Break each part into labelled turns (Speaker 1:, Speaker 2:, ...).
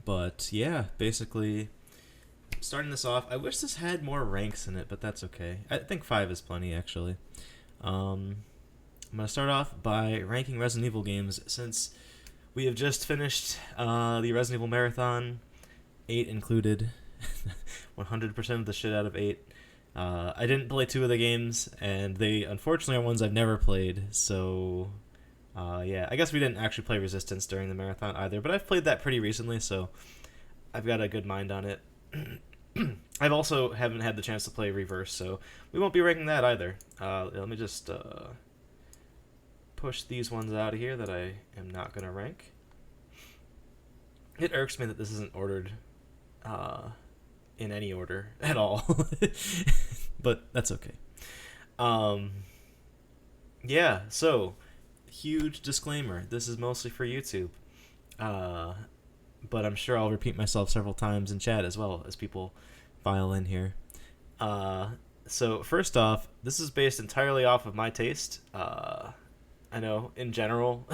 Speaker 1: But yeah, basically starting this off. I wish this had more ranks in it, but that's okay. I think 5 is plenty actually. I'm gonna start off by ranking Resident Evil games since we have just finished the Resident Evil marathon, 8 included, 100% of the shit out of 8. I didn't play 2 of the games, and they unfortunately are ones I've never played, so yeah, I guess we didn't actually play Resistance during the marathon either, but I've played that pretty recently, so I've got a good mind on it. I've also haven't had the chance to play Reverse, so we won't be ranking that either. Let me just push these ones out of here that I am not going to rank. It irks me that this isn't ordered in any order at all. But that's okay. Yeah, so, huge disclaimer. This is mostly for YouTube. But I'm sure I'll repeat myself several times in chat as well as people file in here. So, first off, this is based entirely off of my taste. I know, in general,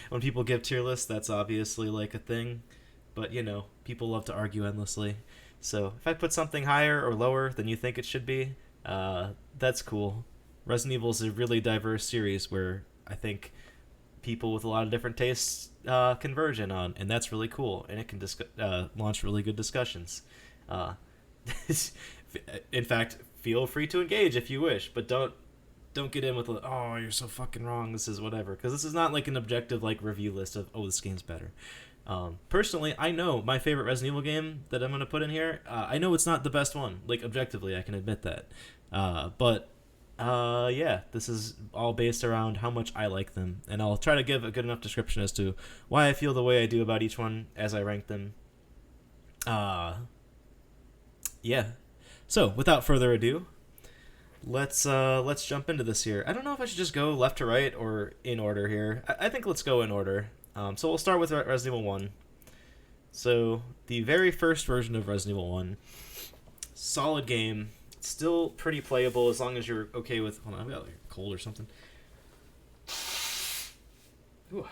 Speaker 1: when people give tier lists, that's obviously like a thing. But, you know, people love to argue endlessly. So if I put something higher or lower than you think it should be, that's cool. Resident Evil is a really diverse series where I think people with a lot of different tastes converge in on, and that's really cool. And it can launch really good discussions. In fact, feel free to engage if you wish, but don't get in with oh, you're so fucking wrong, this is whatever, because this is not like an objective like review list of, oh, this game's better. Personally, I know my favorite Resident Evil game that I'm going to put in here, I know it's not the best one, like objectively I can admit that, but yeah, this is all based around how much I like them, and I'll try to give a good enough description as to why I feel the way I do about each one as I rank them. Yeah, so without further ado, let's jump into this here. I don't know if I should just go left to right or in order here. I think let's go in order. So we'll start with Resident Evil 1. So the very first version of Resident Evil 1, solid game, still pretty playable as long as you're okay with. Hold on, I've got like a cold or something. Ooh.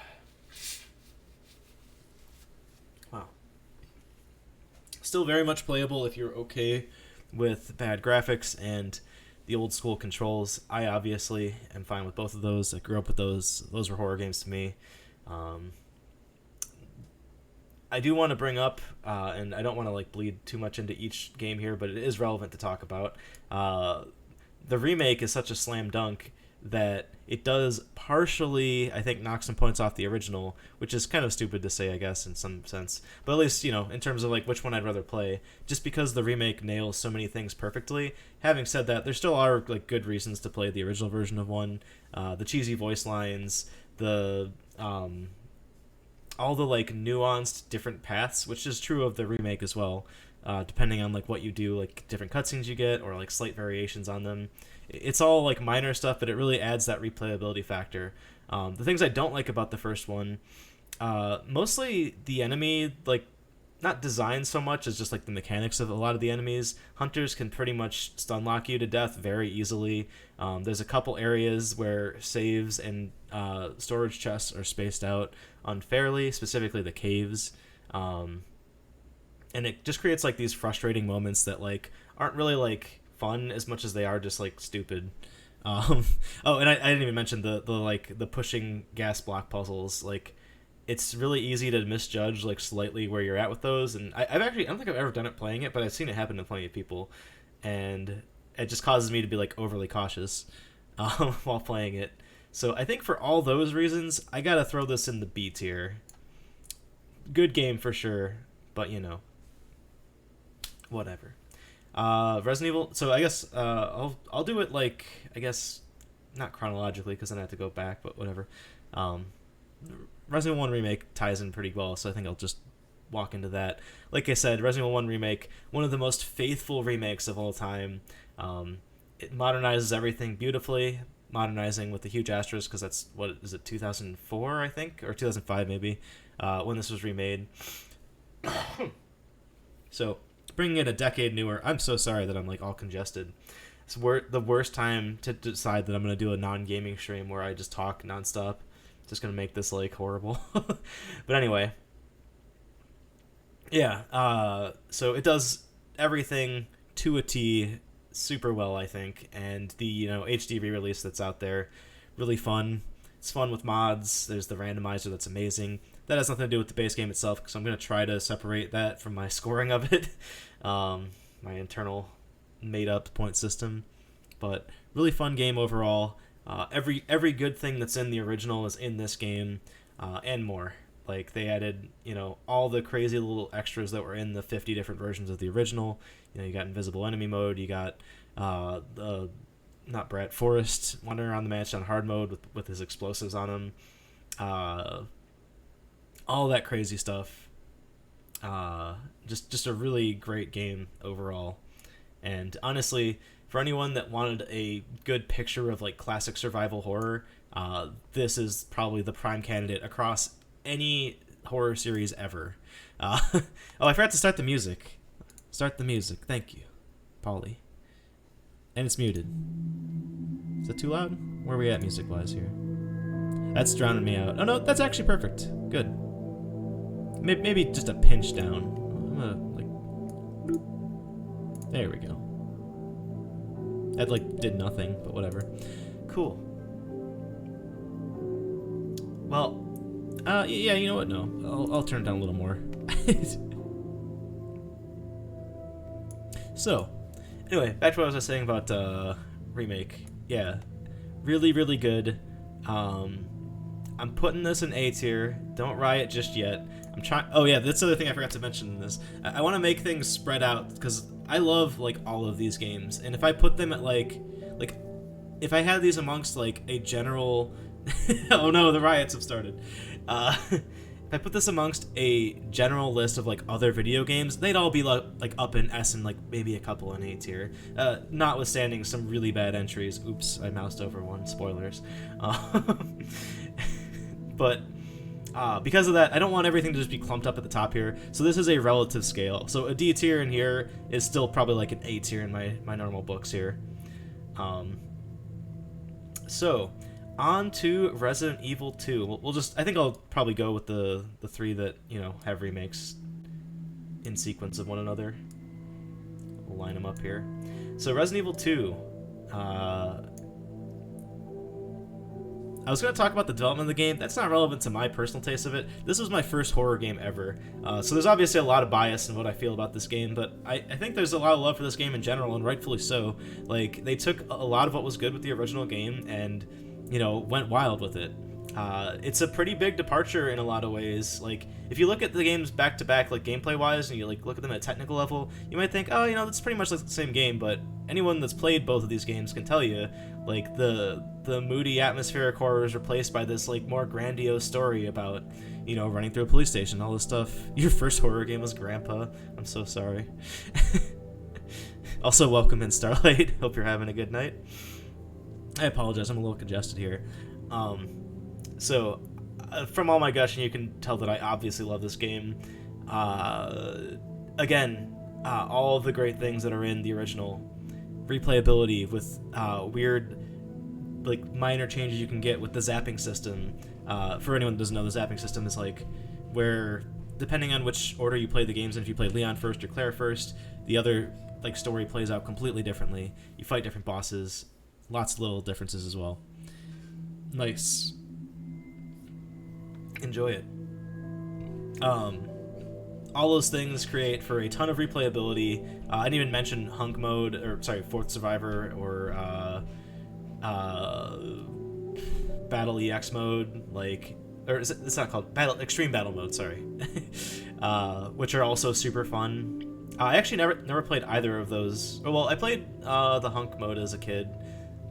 Speaker 1: Wow. Still very much playable if you're okay with bad graphics and the old school controls. I obviously am fine with both of those. I grew up with those. Those were horror games to me. I do want to bring up, and I don't want to like bleed too much into each game here, but it is relevant to talk about. The remake is such a slam dunk that it does partially, I think, knock some points off the original, which is kind of stupid to say, I guess, in some sense. But at least, you know, in terms of like which one I'd rather play, just because the remake nails so many things perfectly. Having said that, there still are like good reasons to play the original version of 1. The cheesy voice lines, the all the like nuanced different paths, which is true of the remake as well, depending on like what you do, like different cutscenes you get or like slight variations on them. It's all like minor stuff, but it really adds that replayability factor. The things I don't like about the first one, mostly the enemy, like not design so much as just like the mechanics of a lot of the enemies. Hunters can pretty much stun lock you to death very easily. There's a couple areas where saves and storage chests are spaced out unfairly, specifically the caves. And it just creates like these frustrating moments that like aren't really like fun as much as they are just like stupid. Oh, and I didn't even mention the like the pushing gas block puzzles. Like, it's really easy to misjudge like slightly where you're at with those, and I don't think I've ever done it playing it, but I've seen it happen to plenty of people, and it just causes me to be like overly cautious while playing it. So I think for all those reasons, I gotta throw this in the B tier. Good game for sure, but you know, whatever. Resident Evil. So I guess I'll do it like, I guess not chronologically because then I have to go back, but whatever. Resident Evil 1 Remake ties in pretty well, so I think I'll just walk into that. Like I said, Resident Evil 1 Remake, one of the most faithful remakes of all time. It modernizes everything beautifully, modernizing with a huge asterisk because that's, what is it, 2004, I think? Or 2005 maybe, when this was remade. So, bringing it a decade newer, I'm so sorry that I'm like all congested. It's the worst time to decide that I'm going to do a non-gaming stream where I just talk nonstop. Just going to make this like horrible. But anyway, Yeah, so it does everything to a T super well, I think, and the HD re-release that's out there, really fun. It's fun with mods. There's the randomizer that's amazing. That has nothing to do with the base game itself, because I'm gonna try to separate that from my scoring of it, my internal made-up point system. But really fun game overall. Every good thing that's in the original is in this game, and more. Like they added, all the crazy little extras that were in the 50 different versions of the original. You got invisible enemy mode. You got the not Brett Forrest wandering around the mansion on hard mode with his explosives on him. All that crazy stuff. Just a really great game overall. And honestly, for anyone that wanted a good picture of like classic survival horror, this is probably the prime candidate across any horror series ever. Oh, I forgot to start the music. Start the music. Thank you, Polly. And it's muted. Is that too loud? Where are we at music-wise here? That's drowning me out. Oh no, that's actually perfect. Good. Maybe just a pinch down. I'm gonna like. There we go. That like did nothing, but whatever. Cool. Well, yeah, you know what? No, I'll turn it down a little more. So, anyway, back to what I was saying about Remake. Yeah, really, really good. I'm putting this in A tier. Don't riot just yet. I'm trying. Oh yeah, that's the other thing I forgot to mention in this. I want to make things spread out because I love like all of these games, and if I put them at like if I had these amongst like a general. Oh no, the riots have started. If I put this amongst a general list of like other video games, they'd all be like up in S and like maybe a couple in A tier. Notwithstanding some really bad entries. Oops, I moused over one. Spoilers. But because of that, I don't want everything to just be clumped up at the top here. So this is a relative scale. So a D tier in here is still probably like an A tier in my normal books here. So on to Resident Evil 2. We'll just, I think I'll probably go with the three that, have remakes in sequence of one another. We'll line them up here. So Resident Evil 2. I was going to talk about the development of the game. That's not relevant to my personal taste of it. This was my first horror game ever. So there's obviously a lot of bias in what I feel about this game, but I think there's a lot of love for this game in general, and rightfully so. Like, they took a lot of what was good with the original game and went wild with it. It's a pretty big departure in a lot of ways. Like, if you look at the games back to back, like gameplay wise, and you like look at them at a technical level, you might think, oh, that's pretty much like the same game. But anyone that's played both of these games can tell you, like the moody atmospheric horror is replaced by this like more grandiose story about, running through a police station, all this stuff. Your first horror game was Grandpa. I'm so sorry. Also, welcome in, Starlight. Hope you're having a good night. I apologize, I'm a little congested here. So, from all my gushing, you can tell that I obviously love this game. Again, all of the great things that are in the original. Replayability with weird, like, minor changes you can get with the zapping system. For anyone that doesn't know, the zapping system is like where, depending on which order you play the games in, if you play Leon first or Claire first, the other like story plays out completely differently. You fight different bosses. Lots of little differences as well. Nice. Enjoy it. All those things create for a ton of replayability. I didn't even mention Hunk Mode, or sorry, Fourth Survivor, or Battle EX Mode, or it's not called Extreme Battle Mode. Sorry, which are also super fun. I actually never played either of those. Well, I played the Hunk Mode as a kid,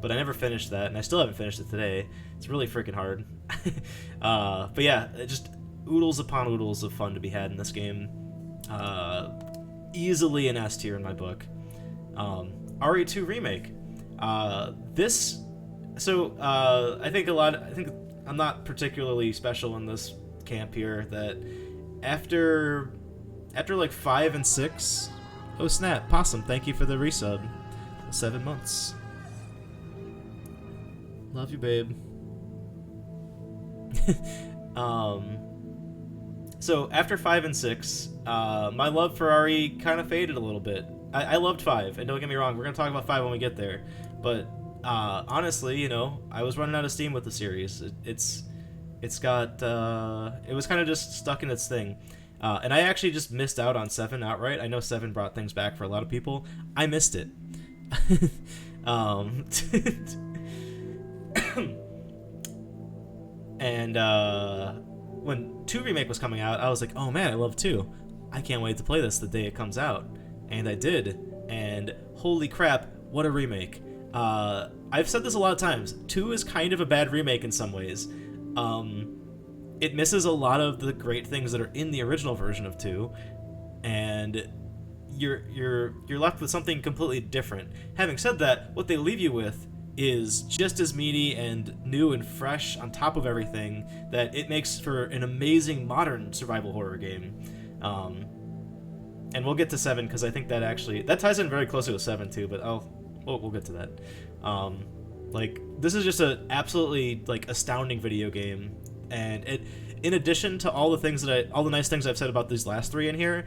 Speaker 1: but I never finished that, and I still haven't finished it today. It's really freaking hard. But yeah, just oodles upon oodles of fun to be had in this game. Easily an S tier in my book. Re2 Remake. I think I'm not particularly special in this camp here, that after like 5 and 6, oh snap, Possum, thank you for the resub. 7 months. Love you, babe. So after 5 and 6, my love for RE kind of faded a little bit. I loved 5, and don't get me wrong, we're going to talk about 5 when we get there. But honestly, you know, I was running out of steam with the series. It's got it was kind of just stuck in its thing. And I actually just missed out on 7 outright. I know 7 brought things back for a lot of people. I missed it. And when 2 Remake was coming out, I was like, oh man, I love 2. I can't wait to play this the day it comes out. And I did. And holy crap, what a remake. I've said this a lot of times. 2 is kind of a bad remake in some ways. It misses a lot of the great things that are in the original version of 2, and you're left with something completely different. Having said that, what they leave you with is just as meaty and new and fresh on top of everything that it makes for an amazing modern survival horror game. And we'll get to 7 because I think that ties in very closely with 7 too, but we'll get to that. Like, this is just an absolutely like astounding video game, and it, in addition to all the nice things I've said about these last 3 in here,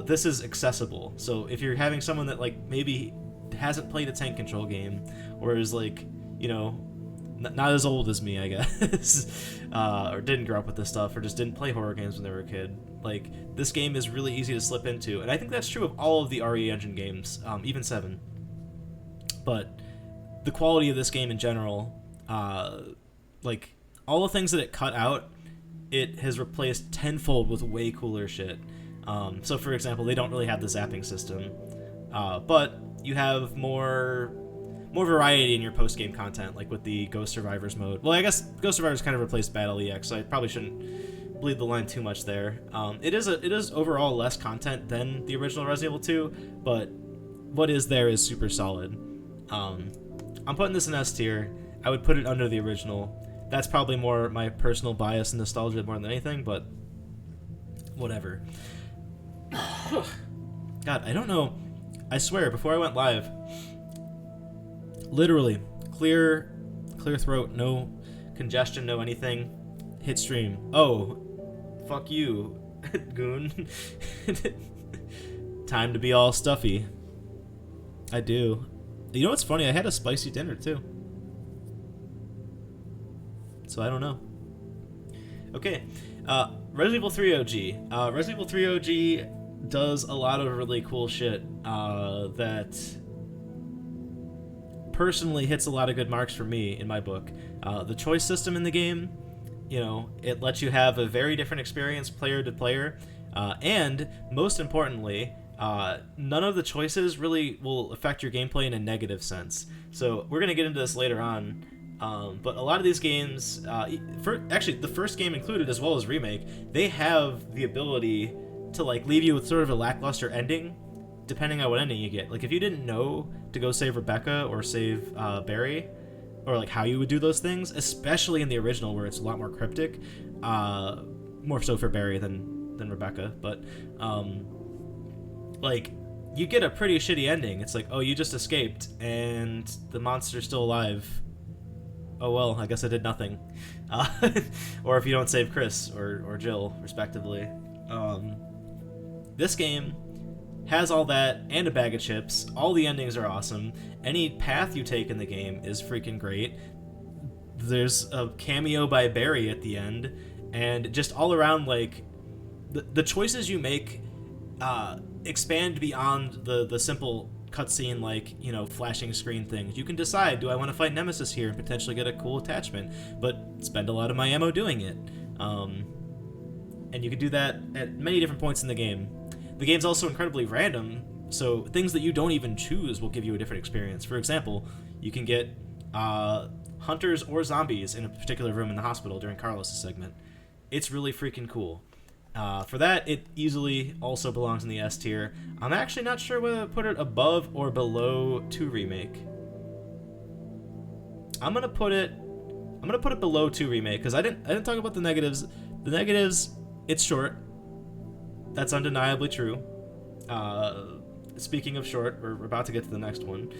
Speaker 1: this is accessible. So if you're having someone that like maybe hasn't played a tank control game, or is like, you know, not as old as me, I guess, or didn't grow up with this stuff, or just didn't play horror games when they were a kid, like, this game is really easy to slip into, and I think that's true of all of the RE Engine games, even 7. But the quality of this game in general, like, all the things that it cut out, it has replaced tenfold with way cooler shit. So for example, they don't really have the zapping system, but you have more variety in your post-game content, like with the Ghost Survivors mode. Well, I guess Ghost Survivors kind of replaced Battle EX, so I probably shouldn't bleed the line too much there. It is overall less content than the original Resident Evil 2, but what is there is super solid. I'm putting this in S tier. I would put it under the original. That's probably more my personal bias and nostalgia more than anything, but whatever. God, I don't know. I swear, before I went live, literally, clear throat, no congestion, no anything, hit stream. Oh, fuck you, goon. Time to be all stuffy. I do. You know what's funny? I had a spicy dinner, too. So I don't know. Okay, Resident Evil 3 OG. Resident Evil 3 OG does a lot of really cool shit that personally hits a lot of good marks for me in my book. The choice system in the game, you know, it lets you have a very different experience player to player, and most importantly, none of the choices really will affect your gameplay in a negative sense. So we're going to get into this later on. But a lot of these games, actually the first game included as well as Remake, they have the ability to like leave you with sort of a lackluster ending, depending on what ending you get. Like if you didn't know to go save Rebecca or save Barry, or like how you would do those things, especially in the original where it's a lot more cryptic, more so for Barry than Rebecca, but like you get a pretty shitty ending. It's like, oh, you just escaped and the monster's still alive. Oh well, I guess I did nothing. Or if you don't save Chris or Jill, respectively. This game has all that and a bag of chips. All the endings are awesome. Any path you take in the game is freaking great. There's a cameo by Barry at the end, and just all around, like, the choices you make expand beyond the simple cutscene, like, you know, flashing screen things. You can decide, do I want to fight Nemesis here and potentially get a cool attachment, but spend a lot of my ammo doing it. And you can do that at many different points in the game. The game's also incredibly random, so things that you don't even choose will give you a different experience. For example, you can get hunters or zombies in a particular room in the hospital during Carlos' segment. It's really freaking cool. For that, it easily also belongs in the S tier. I'm actually not sure whether to put it above or below 2 Remake. I'm gonna put it below 2 Remake because I didn't talk about the negatives. The negatives, it's short. That's undeniably true. Speaking of short, we're about to get to the next one.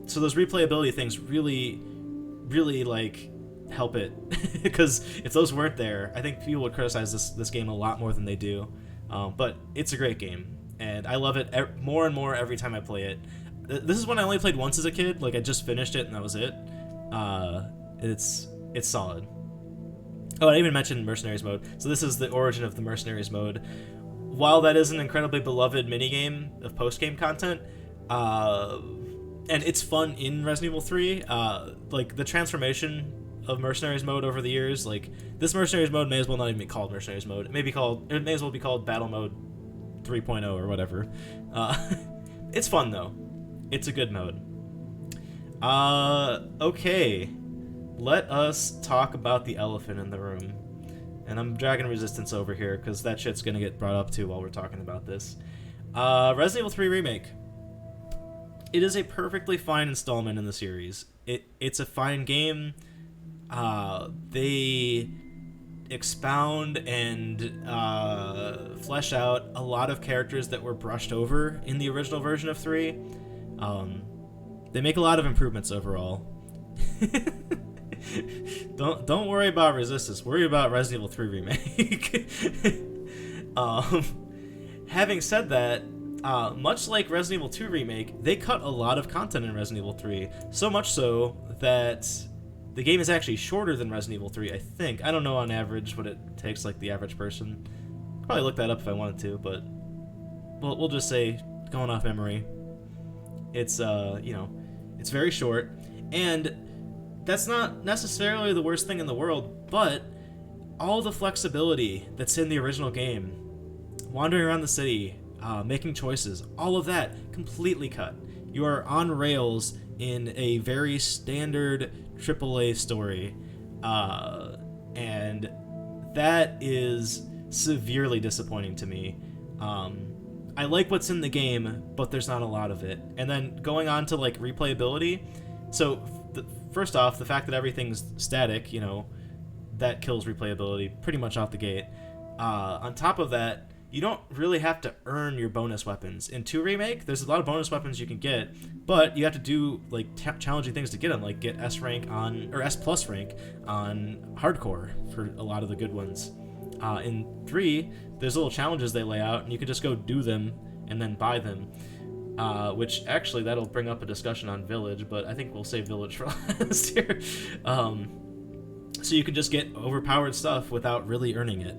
Speaker 1: So those replayability things really like help it, because if those weren't there, I think people would criticize this game a lot more than they do. But it's a great game, and I love it more and more every time I play it. This is one I only played once as a kid. Like, I just finished it and that was it. It's solid. Oh, I even mentioned Mercenaries Mode. So this is the origin of the Mercenaries Mode. While that is an incredibly beloved minigame of post-game content, and it's fun in Resident Evil 3, like, the transformation of Mercenaries Mode over the years, like, this Mercenaries Mode may as well not even be called Mercenaries Mode. It may as well be called Battle Mode 3.0 or whatever. It's fun, though. It's a good mode. Okay. Let us talk about the elephant in the room. And I'm dragging Resistance over here, because that shit's gonna get brought up too while we're talking about this. Resident Evil 3 Remake. It is a perfectly fine installment in the series. It's a fine game. They expound and flesh out a lot of characters that were brushed over in the original version of 3. They make a lot of improvements overall. Don't worry about Resistance. Worry about Resident Evil 3 Remake. Having said that, much like Resident Evil 2 Remake, they cut a lot of content in Resident Evil 3. So much so that the game is actually shorter than Resident Evil 3, I think. I don't know on average what it takes, like, the average person. Probably look that up if I wanted to, but we'll just say, going off memory, it's, it's very short. And that's not necessarily the worst thing in the world, but all the flexibility that's in the original game, wandering around the city, making choices, all of that completely cut. You are on rails in a very standard AAA story, and that is severely disappointing to me. I like what's in the game, but there's not a lot of it. And then going on to, like, replayability, so first off, the fact that everything's static, that kills replayability pretty much out the gate. On top of that, you don't really have to earn your bonus weapons. In 2 Remake, there's a lot of bonus weapons you can get, but you have to do, like, challenging things to get them, like get S rank on, or S plus rank on hardcore for a lot of the good ones. In 3, there's little challenges they lay out, and you can just go do them and then buy them. Which, actually, that'll bring up a discussion on Village, but I think we'll save Village for last here. So you can just get overpowered stuff without really earning it.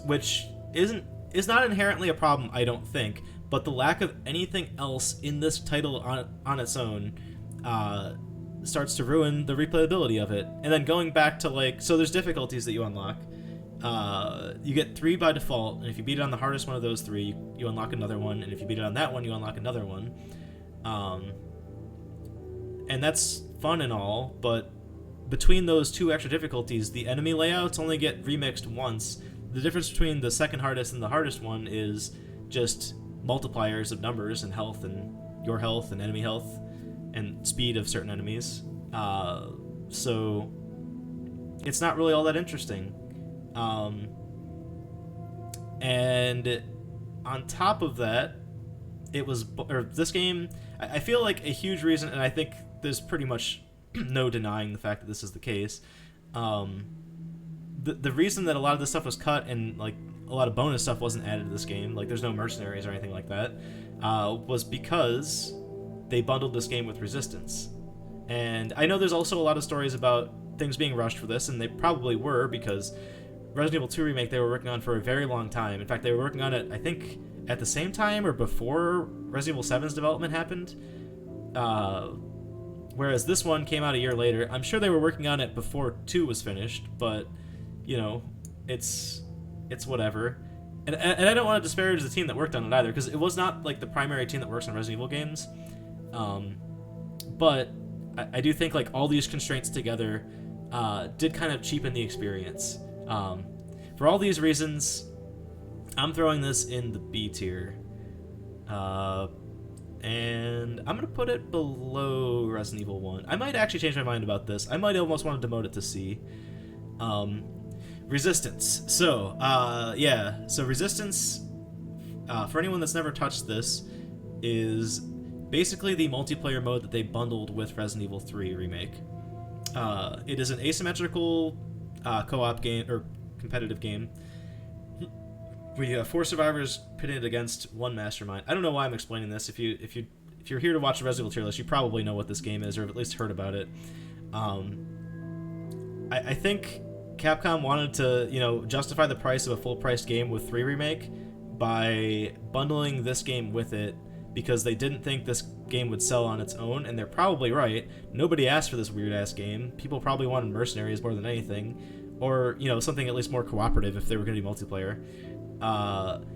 Speaker 1: Which is not inherently a problem, I don't think, but the lack of anything else in this title on its own starts to ruin the replayability of it. And then going back to, like, so there's difficulties that you unlock. You get 3 by default, and if you beat it on the hardest one of those 3, you unlock another one, and if you beat it on that one, you unlock another one. And that's fun and all, but between those 2 extra difficulties, the enemy layouts only get remixed once. The difference between the second hardest and the hardest one is just multipliers of numbers and health, and your health and enemy health and speed of certain enemies. So it's not really all that interesting. And on top of that, this game, I feel like a huge reason, and I think there's pretty much no denying the fact that this is the case, the reason that a lot of this stuff was cut and, like, a lot of bonus stuff wasn't added to this game, like there's no mercenaries or anything like that, was because they bundled this game with Resistance. And I know there's also a lot of stories about things being rushed for this, and they probably were, because Resident Evil 2 Remake they were working on for a very long time. In fact, they were working on it, I think, at the same time or before Resident Evil 7's development happened. Whereas this one came out a year later. I'm sure they were working on it before 2 was finished, but, it's whatever. And I don't want to disparage the team that worked on it either, because it was not, like, the primary team that works on Resident Evil games. But I do think, like, all these constraints together did kind of cheapen the experience. For all these reasons, I'm throwing this in the B tier. And I'm going to put it below Resident Evil 1. I might actually change my mind about this. I might almost want to demote it to C. Resistance. So Resistance, for anyone that's never touched this, is basically the multiplayer mode that they bundled with Resident Evil 3 Remake. It is an asymmetrical co-op game or competitive game where you have 4 survivors pitted against 1 mastermind. I don't know why I'm explaining this. If you're here to watch the Residual tier list, you probably know what this game is or have at least heard about it. I think Capcom wanted to, justify the price of a full-priced game with 3 Remake by bundling this game with it because they didn't think this game would sell on its own, and they're probably right. Nobody asked for this weird-ass game. People probably wanted Mercenaries more than anything, or, something at least more cooperative if they were going to be multiplayer.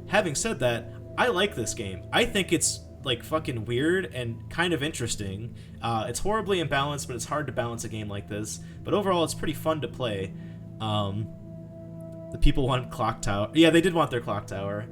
Speaker 1: Having said that, I like this game. I think it's like fucking weird and kind of interesting. It's horribly imbalanced, but it's hard to balance a game like this. But overall, it's pretty fun to play. The people want Clock Tower. Yeah, they did want their Clock Tower.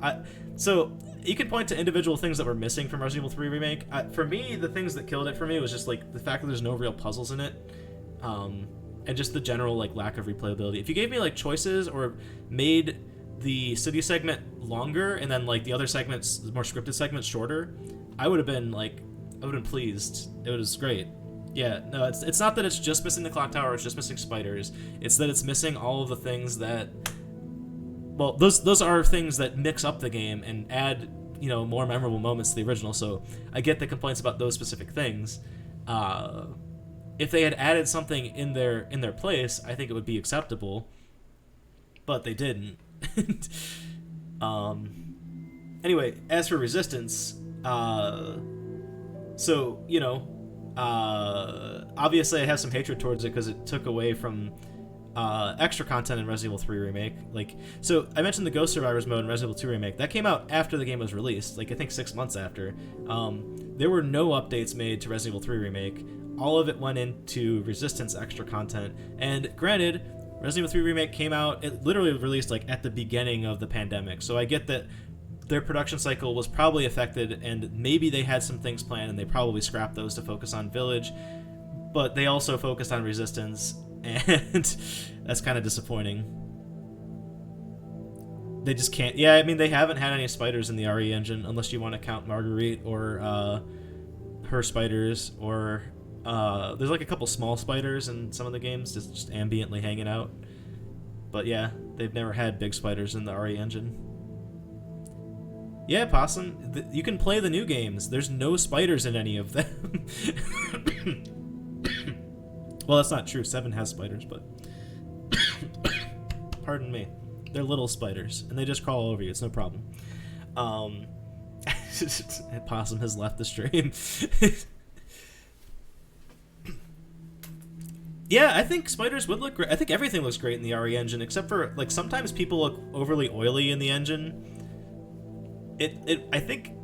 Speaker 1: So you can point to individual things that were missing from Resident Evil 3 Remake. For me, the things that killed it for me was just like the fact that there's no real puzzles in it, and just the general like lack of replayability. If you gave me like choices or made the city segment longer and then like the other segments, the more scripted segments, shorter, I would have been pleased. It was great. Yeah, no, it's not that it's just missing the clock tower, it's just missing spiders. It's that it's missing all of the things that, well, those are things that mix up the game and add, more memorable moments to the original. So I get the complaints about those specific things. If they had added something in their place, I think it would be acceptable. But they didn't. Anyway, as for Resistance, obviously I have some hatred towards it because it took away from extra content in Resident Evil 3 Remake. So I mentioned the Ghost Survivors mode in Resident Evil 2 Remake. That came out after the game was released, I think 6 months after. There were no updates made to Resident Evil 3 Remake. All of it went into Resistance extra content. And granted, Resident Evil 3 Remake came out, it literally released at the beginning of the pandemic. So I get that their production cycle was probably affected, and maybe they had some things planned and they probably scrapped those to focus on Village, but they also focused on Resistance, and that's kind of disappointing. They just can't. Yeah, I mean, they haven't had any spiders in the RE engine, unless you want to count Marguerite or her spiders, or there's a couple small spiders in some of the games, just ambiently hanging out. But yeah, they've never had big spiders in the RE engine. Yeah, Possum, you can play the new games. There's no spiders in any of them. Well, that's not true. 7 has spiders, but... Pardon me. They're little spiders, and they just crawl over you. It's no problem. Possum has left the stream. Yeah, I think spiders would look great. I think everything looks great in the RE engine, except for, sometimes people look overly oily in the engine. I think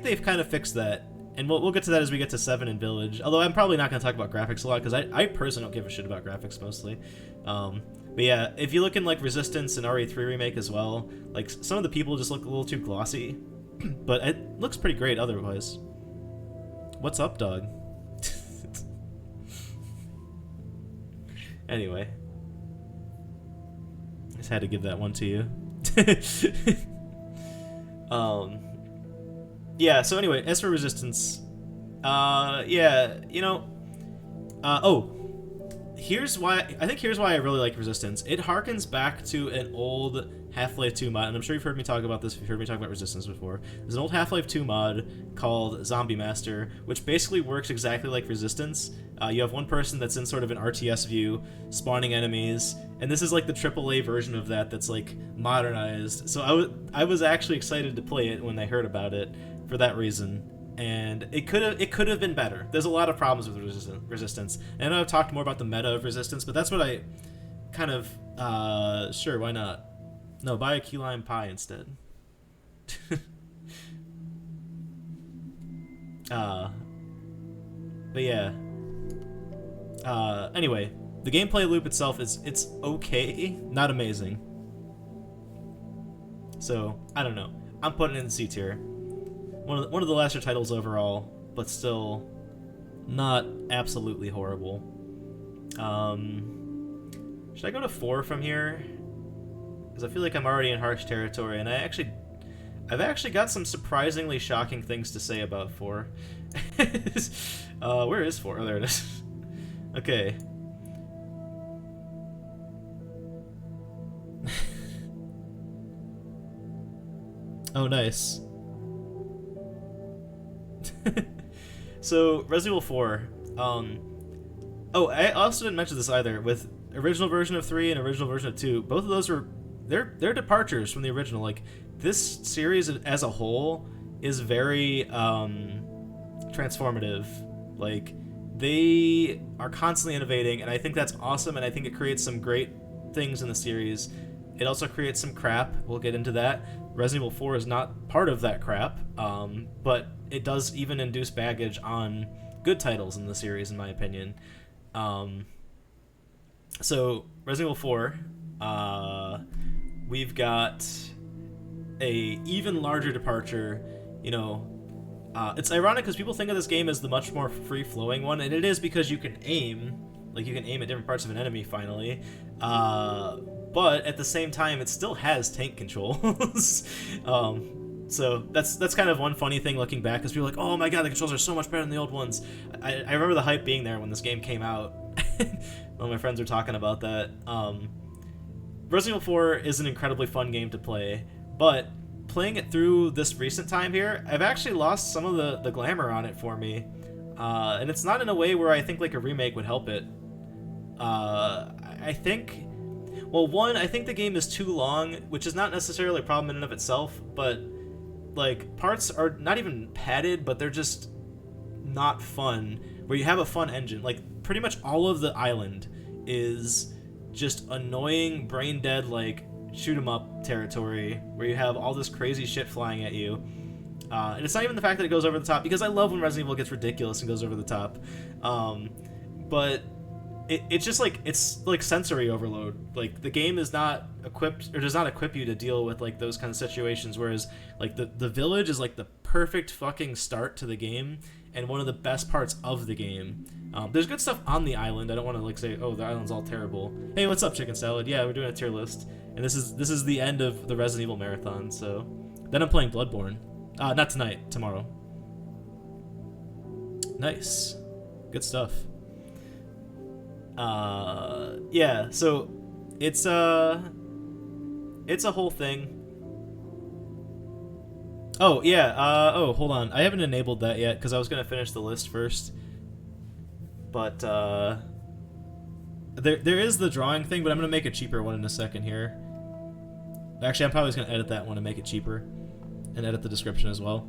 Speaker 1: they've kind of fixed that, and we'll get to that as we get to 7 and Village. Although I'm probably not going to talk about graphics a lot because I personally don't give a shit about graphics mostly. But yeah, if you look in Resistance and RE3 Remake as well, some of the people just look a little too glossy, but it looks pretty great otherwise. What's up, dog? Anyway, just had to give that one to you. Yeah, so anyway, as for Resistance, here's why I really like Resistance. It harkens back to an old Half-Life 2 mod, and I'm sure you've heard me talk about this if you've heard me talk about Resistance before. There's an old Half-Life 2 mod called Zombie Master, which basically works exactly like Resistance. You have one person that's in sort of an RTS view, spawning enemies, and this is the AAA version of that that's modernized. So I was actually excited to play it when I heard about it for that reason. And it could have been better. There's a lot of problems with Resistance. And I know I've talked more about the meta of Resistance, but that's what I kind of sure, why not? No, buy a key lime pie instead. But yeah. Anyway, the gameplay loop itself it's okay, not amazing. So I don't know. I'm putting it in C tier. One of the lesser titles overall, but still not absolutely horrible. Should I go to 4 from here? Because I feel like I'm already in harsh territory, and I've actually got some surprisingly shocking things to say about 4. Where is 4? Oh, there it is. Okay. Oh, nice. So, Resident Evil 4. Oh, I also didn't mention this either. With original version of 3 and original version of 2, both of those were they're departures from the original. Like, this series as a whole is very transformative. Like, they are constantly innovating, and I think that's awesome, and I think it creates some great things in the series. It also creates some crap. We'll get into that. Resident Evil 4 is not part of that crap, but it does even induce baggage on good titles in the series, in my opinion. So, Resident Evil 4, we've got a even larger departure. You know, it's ironic because people think of this game as the much more free-flowing one, and it is because you can aim. Like, you can aim at different parts of an enemy, finally. But at the same time, it still has tank controls. So that's kind of one funny thing looking back, because people are like, oh my god, the controls are so much better than the old ones. I remember the hype being there when this game came out. All my friends were talking about that. Resident Evil 4 is an incredibly fun game to play, but playing it through this recent time here, I've actually lost some of the glamour on it for me. And it's not in a way where I think like a remake would help it. I think... Well, one, I think the game is too long, which is not necessarily a problem in and of itself, but, like, parts are not even padded, but they're just not fun, where you have a fun engine. Like, pretty much all of the island is just annoying, brain-dead, like, shoot-'em-up territory, where you have all this crazy shit flying at you. And it's not even the fact that it goes over the top, because I love when Resident Evil gets ridiculous and goes over the top. But... It's just like, it's like sensory overload. Like, the game is not equipped, or does not equip you to deal with like those kind of situations, whereas like the village is like the perfect fucking start to the game and one of the best parts of the game. There's good stuff on the island. I don't want to like say, oh, the island's all terrible. Hey, what's up, Chicken Salad? Yeah, we're doing a tier list, and this is the end of the Resident Evil marathon. So then I'm playing Bloodborne. Not tonight, tomorrow. Nice, good stuff. Yeah, so it's a whole thing. Oh, yeah, oh, hold on. I haven't enabled that yet, because I was going to finish the list first. But, there is the drawing thing, but I'm going to make a cheaper one in a second here. Actually, I'm probably just going to edit that one and make it cheaper. And edit the description as well.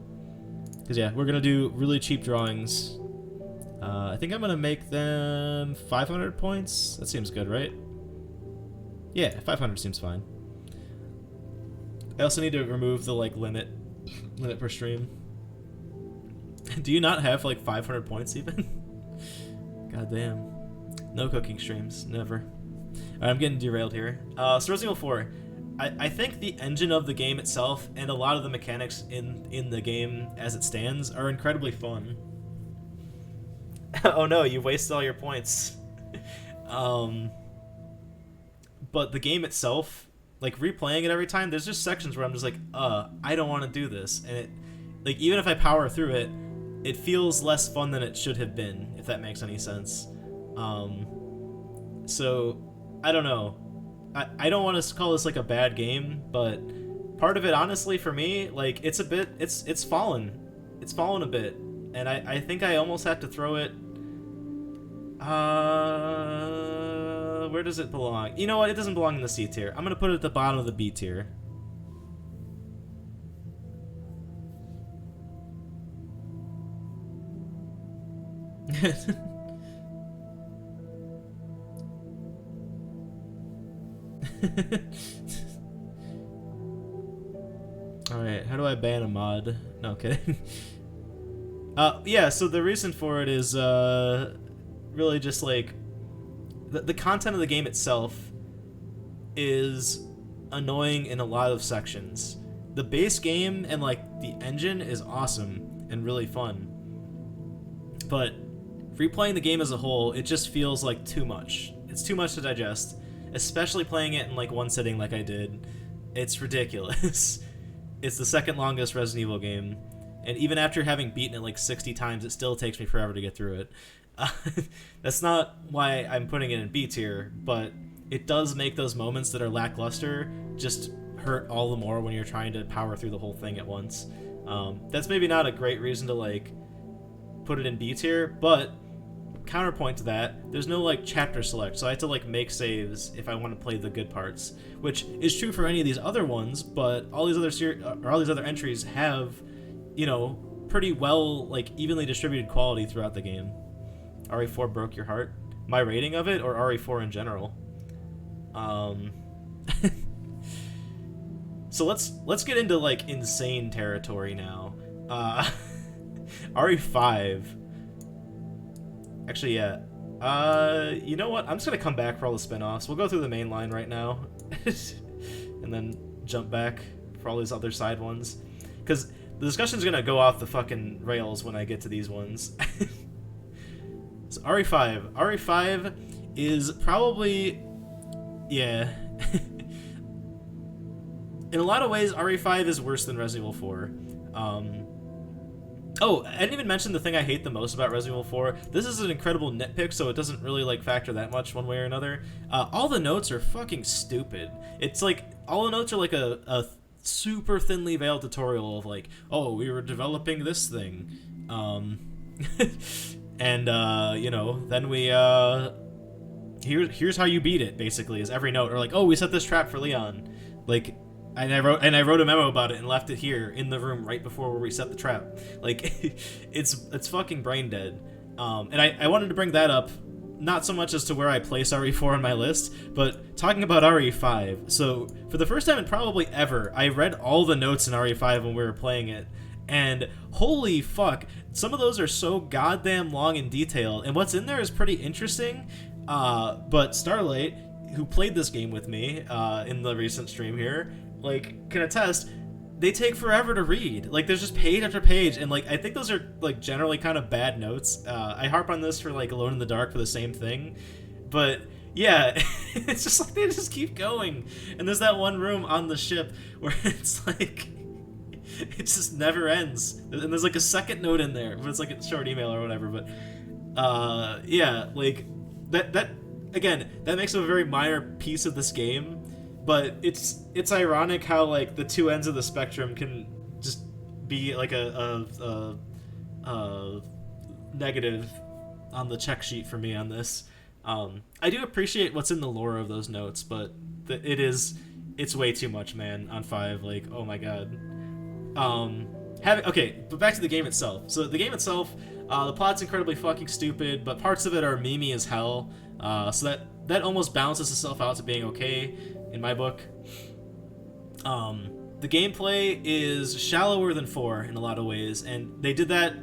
Speaker 1: Because, yeah, we're going to do really cheap drawings. I think I'm going to make them 500 points. That seems good, right? Yeah, 500 seems fine. I also need to remove the, like, limit per stream. Do you not have, like, 500 points even? God damn. No cooking streams. Never. Alright, I'm getting derailed here. So Resident Evil 4. I think the engine of the game itself and a lot of the mechanics in the game as it stands are incredibly fun. Oh no, you wasted all your points. But the game itself, like replaying it every time, there's just sections where I'm just like, I don't want to do this. And it, like, even if I power through it, it feels less fun than it should have been, if that makes any sense. So, I don't know. I don't want to call this like a bad game, but part of it, honestly, for me, like, it's a bit, it's fallen. It's fallen a bit. And I think I almost have to throw it... where does it belong? You know what? It doesn't belong in the C tier. I'm going to put it at the bottom of the B tier. Alright, how do I ban a mod? No, kidding. Yeah, so the reason for it is really just like the content of the game itself is annoying in a lot of sections. The base game and like the engine is awesome and really fun, but replaying the game as a whole, it just feels like too much. It's too much to digest, especially playing it in like one sitting like I did. It's ridiculous. It's the second longest Resident Evil game. And even after having beaten it like 60 times, it still takes me forever to get through it. That's not why I'm putting it in B tier, but it does make those moments that are lackluster just hurt all the more when you're trying to power through the whole thing at once. That's maybe not a great reason to like put it in B tier, but counterpoint to that, there's no like chapter select, so I have to like make saves if I want to play the good parts, which is true for any of these other ones, but all these other entries have, you know, pretty well like evenly distributed quality throughout the game. RE4 broke your heart? My rating of it, or RE4 in general? So let's get into like insane territory now. RE5. Actually, yeah. You know what? I'm just gonna come back for all the spin-offs. We'll go through the main line right now, and then jump back for all these other side ones, because the discussion's gonna go off the fucking rails when I get to these ones. So RE5. RE5 is probably, yeah. In a lot of ways, RE5 is worse than Resident Evil 4. Oh, I didn't even mention the thing I hate the most about Resident Evil 4. This is an incredible nitpick, so it doesn't really like factor that much one way or another. All the notes are fucking stupid. It's like, all the notes are like a super thinly veiled tutorial of like, oh, we were developing this thing. And, you know, then we, here's how you beat it, basically, is every note. Or like, oh, we set this trap for Leon. Like, and I wrote a memo about it and left it here in the room right before where we set the trap. Like, it's fucking brain dead. And I wanted to bring that up, not so much as to where I place RE4 on my list, but talking about RE5. So, for the first time in probably ever, I read all the notes in RE5 when we were playing it. And holy fuck, some of those are so goddamn long in detail, and what's in there is pretty interesting. But Starlight, who played this game with me in the recent stream here, like, can attest, they take forever to read. Like, there's just page after page, and like, I think those are like generally kind of bad notes. I harp on this for like Alone in the Dark for the same thing, but yeah, it's just like they just keep going. And there's that one room on the ship where it's like, it just never ends. And there's like a second note in there, but it's like a short email or whatever. But yeah, like that again, that makes it a very minor piece of this game. But it's ironic how like the two ends of the spectrum can just be like a negative on the check sheet for me on this. I do appreciate what's in the lore of those notes, but it's way too much, man. On 5, like, oh my god. Okay, but back to the game itself. So the game itself, the plot's incredibly fucking stupid, but parts of it are memey as hell. So that almost balances itself out to being okay in my book. The gameplay is shallower than 4 in a lot of ways, and they did that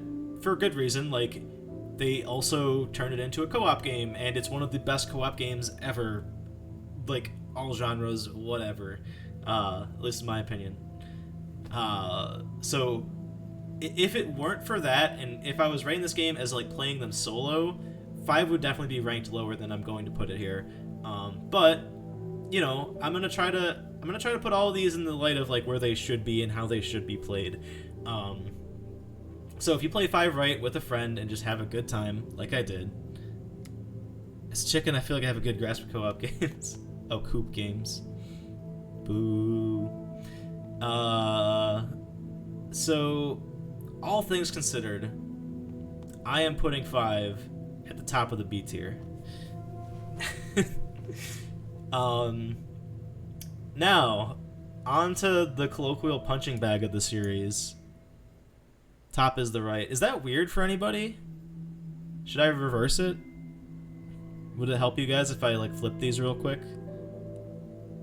Speaker 1: for a good reason. Like, they also turned it into a co-op game, and it's one of the best co-op games ever. Like, all genres, whatever. At least in my opinion. So if it weren't for that, and if I was rating this game as like playing them solo, 5 would definitely be ranked lower than I'm going to put it here. But you know, I'm gonna try to put all of these in the light of like where they should be and how they should be played. So if you play 5 right with a friend and just have a good time, like I did. As Chicken, I feel like I have a good grasp for co-op games. Oh, coop games. Boo. So, all things considered, I am putting 5 at the top of the B tier. Now, onto the colloquial punching bag of the series. Top is the right. Is that weird for anybody? Should I reverse it? Would it help you guys if I, like, flip these real quick?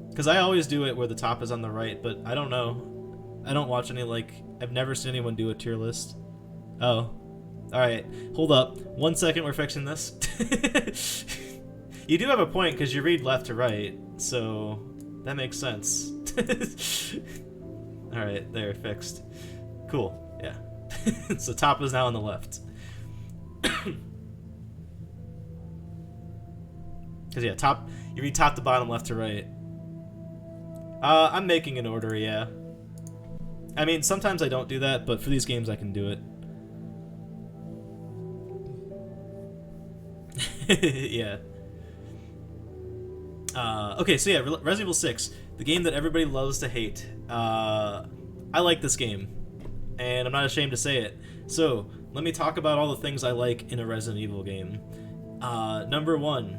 Speaker 1: Because I always do it where the top is on the right, but I don't know. I don't watch any, like, I've never seen anyone do a tier list. Oh. Alright, hold up. 1 second, we're fixing this. You do have a point, because you read left to right, so that makes sense. Alright, there, fixed. Cool, yeah. So top is now on the left. Because, yeah, top, you read top to bottom, left to right. I'm making an order, yeah. I mean, sometimes I don't do that, but for these games I can do it. Yeah. Okay, so yeah, Resident Evil 6. the game that everybody loves to hate. I like this game, and I'm not ashamed to say it. So, let me talk about all the things I like in a Resident Evil game. Number one,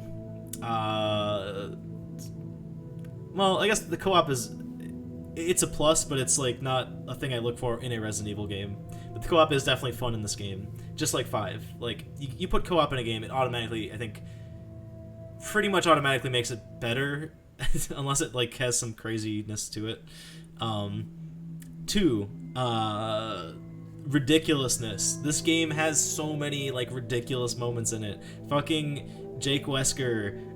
Speaker 1: well, I guess the co-op it's a plus, but it's like not a thing I look for in a Resident Evil game. But the co-op is definitely fun in this game, just like 5. Like, you put co-op in a game, it automatically, I think, pretty much automatically makes it better, unless it like has some craziness to it. 2, ridiculousness. This game has so many like ridiculous moments in it. Fucking Jake Wesker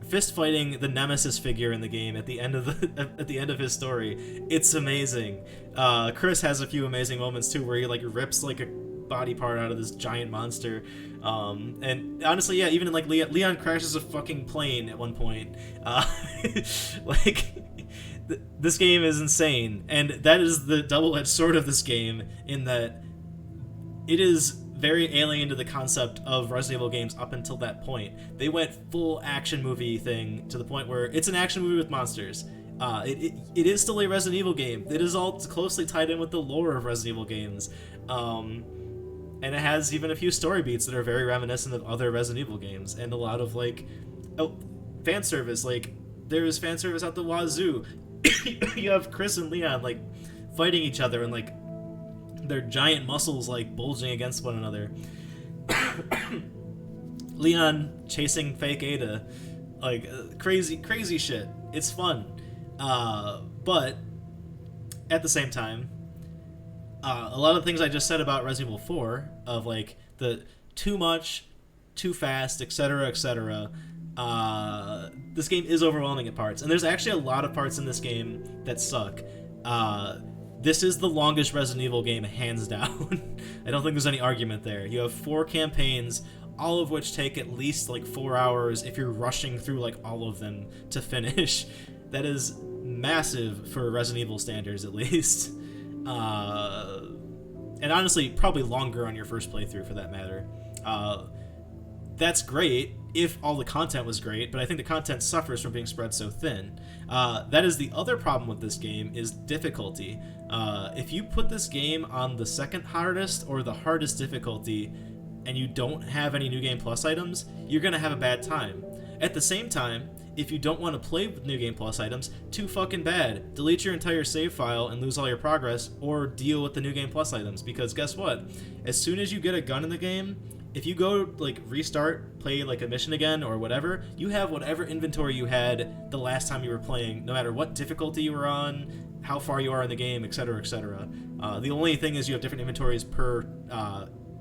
Speaker 1: fist fighting the Nemesis figure in the game at the end of his story. It's amazing. Chris has a few amazing moments too, where he like rips like a body part out of this giant monster. And honestly, yeah, even like Leon crashes a fucking plane at one point. Like, this game is insane, and that is the double-edged sword of this game, in that it is very alien to the concept of Resident Evil games up until that point. They went full action movie thing to the point where it's an action movie with monsters. It is still a Resident Evil game. It is all closely tied in with the lore of Resident Evil games. And it has even a few story beats that are very reminiscent of other Resident Evil games, and a lot of like, fan service. Like, there is fan service out the wazoo. You have Chris and Leon like fighting each other, and like their giant muscles like bulging against one another. Leon chasing fake Ada, like crazy shit. It's fun, but at the same time, a lot of things I just said about Resident Evil 4, of like the too much, too fast, etc., etc. This game is overwhelming at parts, and there's actually a lot of parts in this game that suck. This is the longest Resident Evil game, hands down. I don't think there's any argument there. You have 4 campaigns, all of which take at least like 4 hours if you're rushing through like all of them to finish. That is massive for Resident Evil standards, at least. And honestly, probably longer on your first playthrough, for that matter. That's great if all the content was great, but I think the content suffers from being spread so thin. That is the other problem with this game, is difficulty. If you put this game on the second hardest or the hardest difficulty, and you don't have any New Game Plus items, you're gonna have a bad time. At the same time, if you don't want to play with New Game Plus items, too fucking bad. Delete your entire save file and lose all your progress, or deal with the New Game Plus items, because guess what? As soon as you get a gun in the game, if you go like restart, play like a mission again or whatever, you have whatever inventory you had the last time you were playing, no matter what difficulty you were on, how far you are in the game, etc., etc. The only thing is you have different inventories per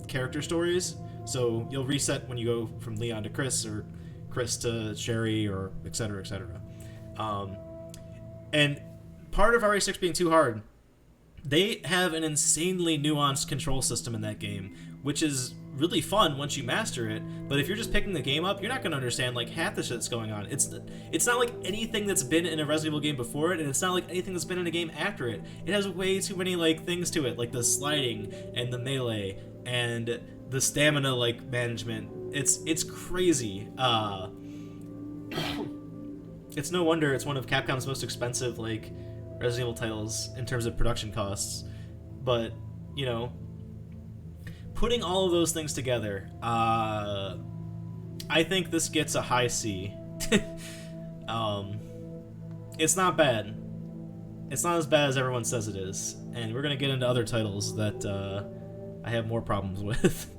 Speaker 1: character stories, so you'll reset when you go from Leon to Chris, or Chris to Sherry, or etc., etc. And part of RE6 being too hard, they have an insanely nuanced control system in that game, which is really fun once you master it. But if you're just picking the game up, you're not going to understand like half the shit that's going on. It's not like anything that's been in a Resident Evil game before it, and it's not like anything that's been in a game after it. It has way too many like things to it, like the sliding and the melee and the stamina like management. It's crazy. It's no wonder it's one of Capcom's most expensive like Resident Evil titles in terms of production costs. But you know, putting all of those things together, I think this gets a high C. It's not bad. It's not as bad as everyone says it is, and we're gonna get into other titles that I have more problems with.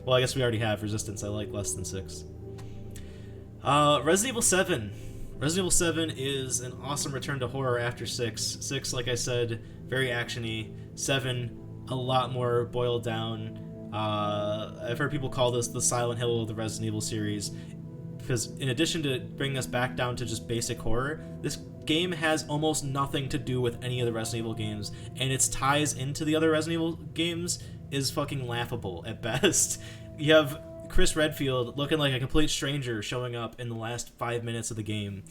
Speaker 1: Well, I guess we already have. Resistance I like less than 6. Resident Evil 7. Resident Evil 7 is an awesome return to horror after 6. 6, like I said, very actiony. 7, a lot more boiled down. I've heard people call this the Silent Hill of the Resident Evil series, because in addition to bringing us back down to just basic horror, this game has almost nothing to do with any of the Resident Evil games, and its ties into the other Resident Evil games is fucking laughable at best. You have Chris Redfield looking like a complete stranger showing up in the last 5 minutes of the game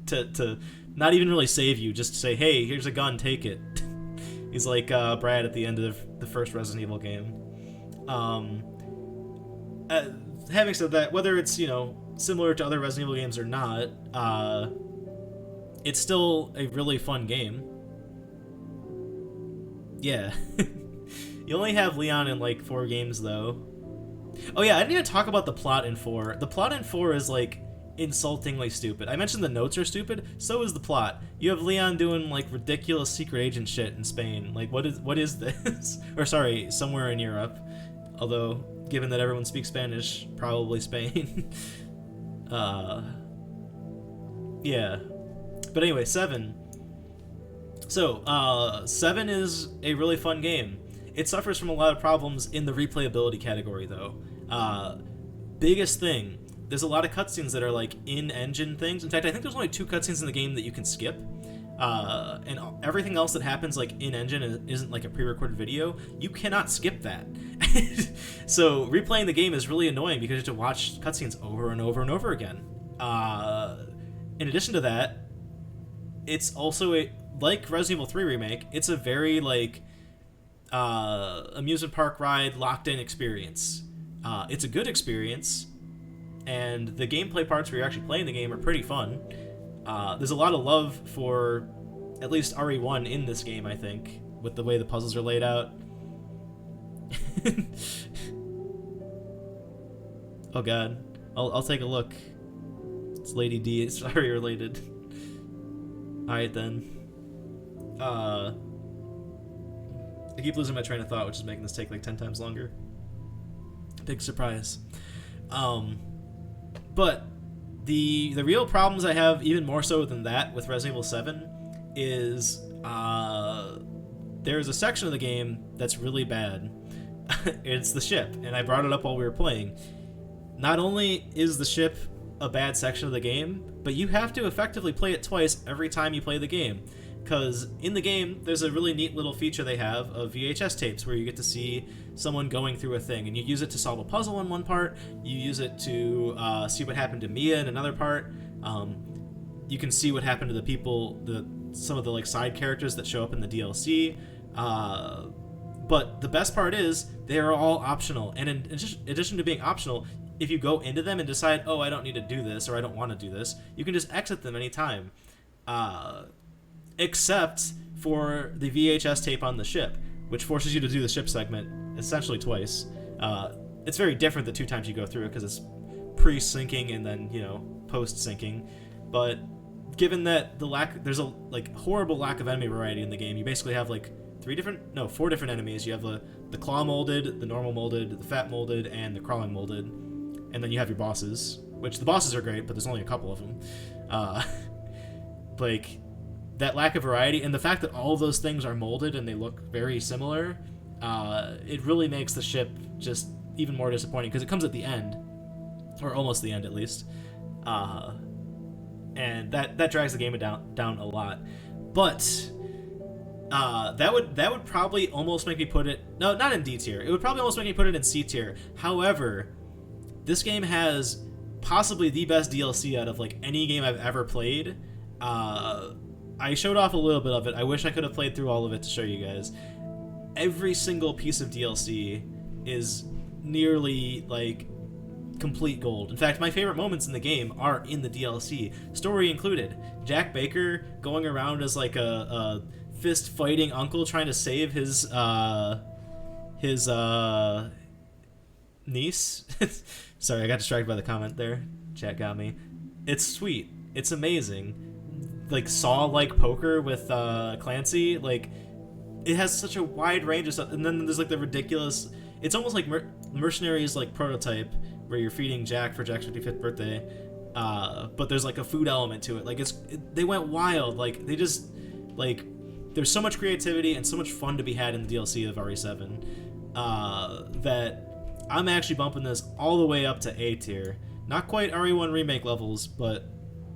Speaker 1: to not even really save you, just to say, hey, here's a gun, take it. He's like Brad at the end of the first Resident Evil game. Having said that, whether it's, you know, similar to other Resident Evil games or not, it's still a really fun game. Yeah. You only have Leon in like 4 games though. Oh yeah, I didn't even talk about the plot in 4. The plot in 4 is like insultingly stupid. I mentioned the notes are stupid, so is the plot. You have Leon doing like ridiculous secret agent shit in Spain. Like what is this? Or sorry, somewhere in Europe. Although given that everyone speaks Spanish, probably Spain. Yeah. But anyway, 7. So, 7 is a really fun game. It suffers from a lot of problems in the replayability category, though. Biggest thing, there's a lot of cutscenes that are like in-engine things. In fact, I think there's only 2 cutscenes in the game that you can skip. And everything else that happens like in-engine isn't like a pre-recorded video. You cannot skip that. So replaying the game is really annoying because you have to watch cutscenes over and over and over again. In addition to that, it's also like Resident Evil 3 Remake, it's a very like amusement park ride locked-in experience. It's a good experience, and the gameplay parts where you're actually playing the game are pretty fun. There's a lot of love for at least RE1 in this game, I think, with the way the puzzles are laid out. Oh god, I'll take a look. It's Lady D, it's very related. Alright then. I keep losing my train of thought, which is making this take like 10 times longer. Big surprise. But the real problems I have, even more so than that, with Resident Evil 7 is there's a section of the game that's really bad. It's the ship, and I brought it up while we were playing. Not only is the ship a bad section of the game, but you have to effectively play it twice every time you play the game. Because in the game, there's a really neat little feature they have of VHS tapes where you get to see someone going through a thing, and you use it to solve a puzzle in one part, you use it to see what happened to Mia in another part. You can see what happened to the people, some of the like side characters that show up in the DLC. But the best part is they are all optional, and in addition to being optional, if you go into them and decide, oh, I don't need to do this or I don't want to do this, you can just exit them anytime. Except for the VHS tape on the ship, which forces you to do the ship segment essentially twice. It's very different the 2 times you go through it because it's pre-syncing and then, post-syncing. But given that there's a like horrible lack of enemy variety in the game, you basically have like 4 different enemies. You have the claw molded, the normal molded, the fat molded, and the crawling molded. And then you have your bosses, which the bosses are great, but there's only a couple of them. Like, that lack of variety, and the fact that all of those things are molded and they look very similar, it really makes the ship just even more disappointing, because it comes at the end, or almost the end at least, and that drags the game down a lot. But that would probably almost make me put it, no, not in D tier. It would probably almost make me put it in C tier. However, this game has possibly the best DLC out of like any game I've ever played. I showed off a little bit of it. I wish I could have played through all of it to show you guys. Every single piece of DLC is nearly like complete gold. In fact, my favorite moments in the game are in the DLC, story included. Jack Baker going around as like a fist fighting uncle trying to save his niece. Sorry, I got distracted by the comment there. Chat got me. It's sweet. It's amazing. Like Saw-like poker with Clancy. Like, it has such a wide range of stuff. And then there's like the ridiculous. It's almost like Mercenaries like prototype where you're feeding Jack for Jack's 55th birthday. But there's like a food element to it. Like they went wild. Like they just like there's so much creativity and so much fun to be had in the DLC of RE7 that I'm actually bumping this all the way up to A tier. Not quite RE1 Remake levels, but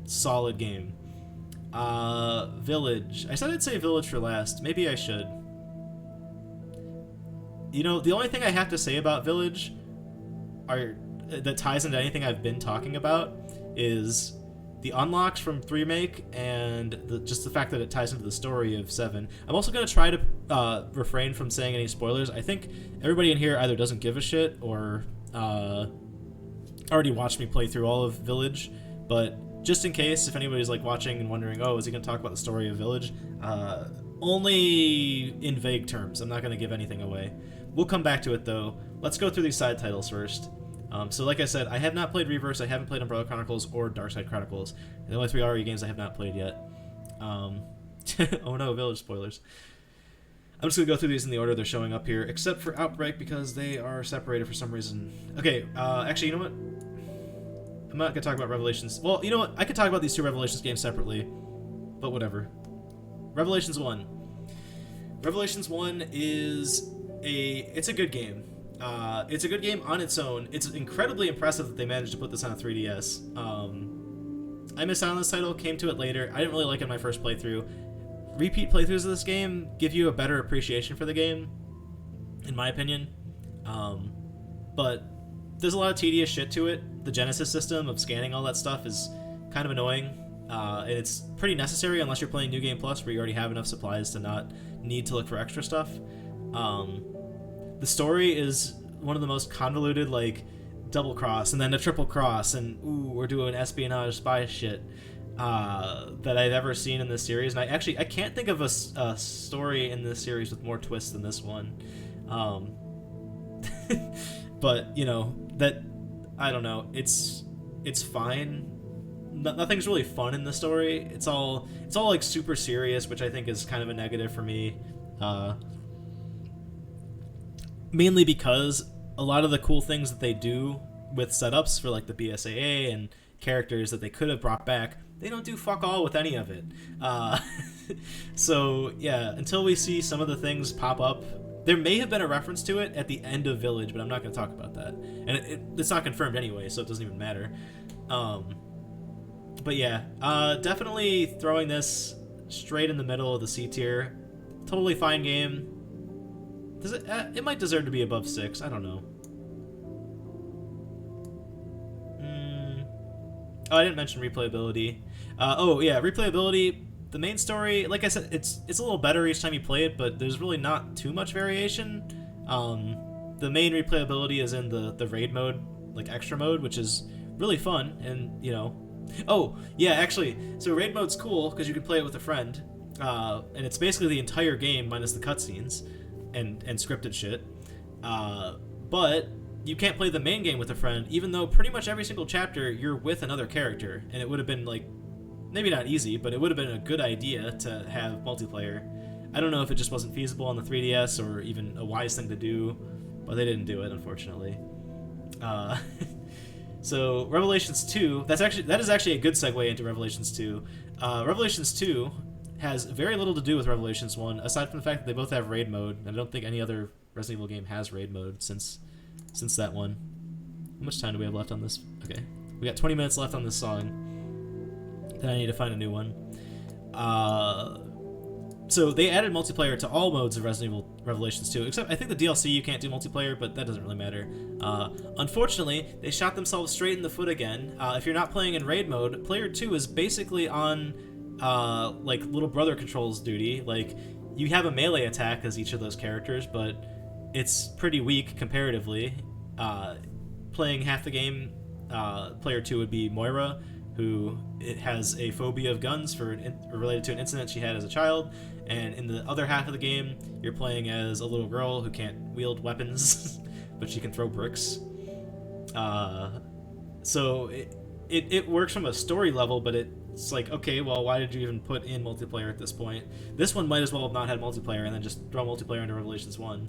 Speaker 1: solid game. Village. I said I'd say Village for last. Maybe I should. The only thing I have to say about Village that ties into anything I've been talking about is the unlocks from 3 Remake and just the fact that it ties into the story of 7. I'm also going to try to refrain from saying any spoilers. I think everybody in here either doesn't give a shit or already watched me play through all of Village, but just in case, if anybody's like watching and wondering, oh, is he going to talk about the story of Village? Only in vague terms. I'm not going to give anything away. We'll come back to it, though. Let's go through these side titles first. So like I said, I have not played Reverse, I haven't played Umbrella Chronicles or Darkside Chronicles. The only 3 RE games I have not played yet. Oh no, Village spoilers. I'm just going to go through these in the order they're showing up here, except for Outbreak because they are separated for some reason. Okay, actually, you know what? I'm not going to talk about Revelations. Well, you know what? I could talk about these 2 Revelations games separately, but whatever. Revelations 1. Revelations 1 is it's a good game. It's a good game on its own. It's incredibly impressive that they managed to put this on a 3DS. I missed out on this title, came to it later. I didn't really like it in my first playthrough. Repeat playthroughs of this game give you a better appreciation for the game, in my opinion. But there's a lot of tedious shit to it. The Genesis system of scanning all that stuff is kind of annoying. And it's pretty necessary unless you're playing New Game Plus, where you already have enough supplies to not need to look for extra stuff. The story is one of the most convoluted, like, double cross and then a triple cross and ooh, we're doing espionage spy shit that I've ever seen in this series. And I can't think of a story in this series with more twists than this one. But you know that I don't know. It's fine. Nothing's really fun in the story. It's all like super serious, which I think is kind of a negative for me. Mainly because a lot of the cool things that they do with setups for like the BSAA and characters that they could have brought back, they don't do fuck all with any of it. So yeah, until we see some of the things pop up, there may have been a reference to it at the end of Village, but I'm not going to talk about that. And it's not confirmed anyway, so it doesn't even matter. But yeah, definitely throwing this straight in the middle of the C tier. Totally fine game. Does it? It might deserve to be above 6. I don't know. Oh, I didn't mention replayability. Oh yeah, replayability. The main story, like I said, it's a little better each time you play it, but there's really not too much variation. The main replayability is in the raid mode, like extra mode, which is really fun, and you know. Oh yeah, actually, so raid mode's cool because you can play it with a friend, and it's basically the entire game minus the cutscenes and scripted shit. But you can't play the main game with a friend, even though pretty much every single chapter you're with another character, and it would have been like, maybe not easy, but it would have been a good idea to have multiplayer. I don't know if it just wasn't feasible on the 3DS or even a wise thing to do, but they didn't do it, unfortunately. So Revelations 2, that is actually a good segue into Revelations 2. Revelations 2 has very little to do with Revelations 1, aside from the fact that they both have raid mode, and I don't think any other Resident Evil game has raid mode since that one. How much time do we have left on this? Okay, we got 20 minutes left on this song. Then I need to find a new one. So they added multiplayer to all modes of Resident Evil Revelations 2, except I think the DLC you can't do multiplayer, but that doesn't really matter. Unfortunately, they shot themselves straight in the foot again. If you're not playing in raid mode, player 2 is basically on like little brother controls duty. Like, you have a melee attack as each of those characters, but it's pretty weak comparatively. Playing half the game, player 2 would be Moira, who has a phobia of guns related to an incident she had as a child, and in the other half of the game, you're playing as a little girl who can't wield weapons, but she can throw bricks. So it works from a story level, but it's like, okay, well, why did you even put in multiplayer at this point? This one might as well have not had multiplayer and then just throw multiplayer into Revelations 1.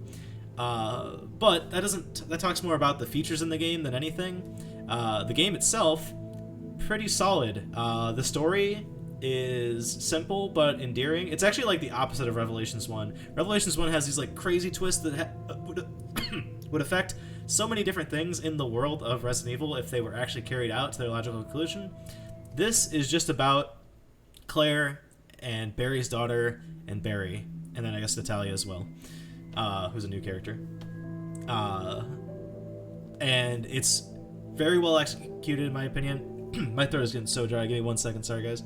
Speaker 1: But that talks more about the features in the game than anything. The game itself, pretty solid. The story is simple but endearing. It's actually like the opposite of Revelations 1. Revelations 1 has these like crazy twists that would affect so many different things in the world of Resident Evil if they were actually carried out to their logical conclusion. This is just about Claire and Barry's daughter and Barry, and then I guess Natalia as well, who's a new character. And it's very well executed in my opinion. My throat is getting so dry. Give me 1 second. Sorry, guys.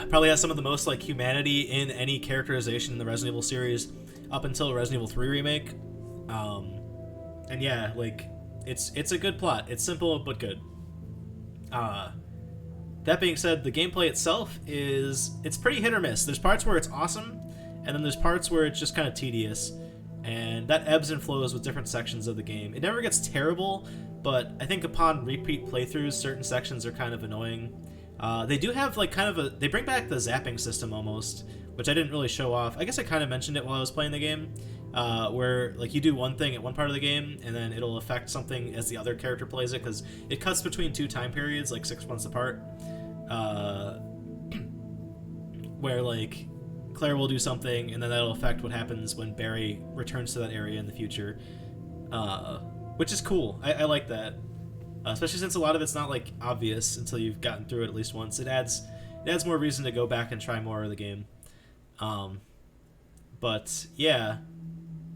Speaker 1: Probably has some of the most like humanity in any characterization in the Resident Evil series up until Resident Evil 3 Remake. And yeah, like it's a good plot. It's simple but good. That being said, the gameplay itself it's pretty hit or miss. There's parts where it's awesome, and then there's parts where it's just kind of tedious, and that ebbs and flows with different sections of the game. It never gets terrible, but I think upon repeat playthroughs, certain sections are kind of annoying. They do have like kind of they bring back the zapping system almost, which I didn't really show off. I guess I kind of mentioned it while I was playing the game, where like you do one thing at one part of the game and then it'll affect something as the other character plays it, because it cuts between 2 time periods like 6 months apart, where like Claire will do something and then that'll affect what happens when Barry returns to that area in the future, which is cool. I like that, especially since a lot of it's not like obvious until you've gotten through it at least once. It adds more reason to go back and try more of the game. But yeah,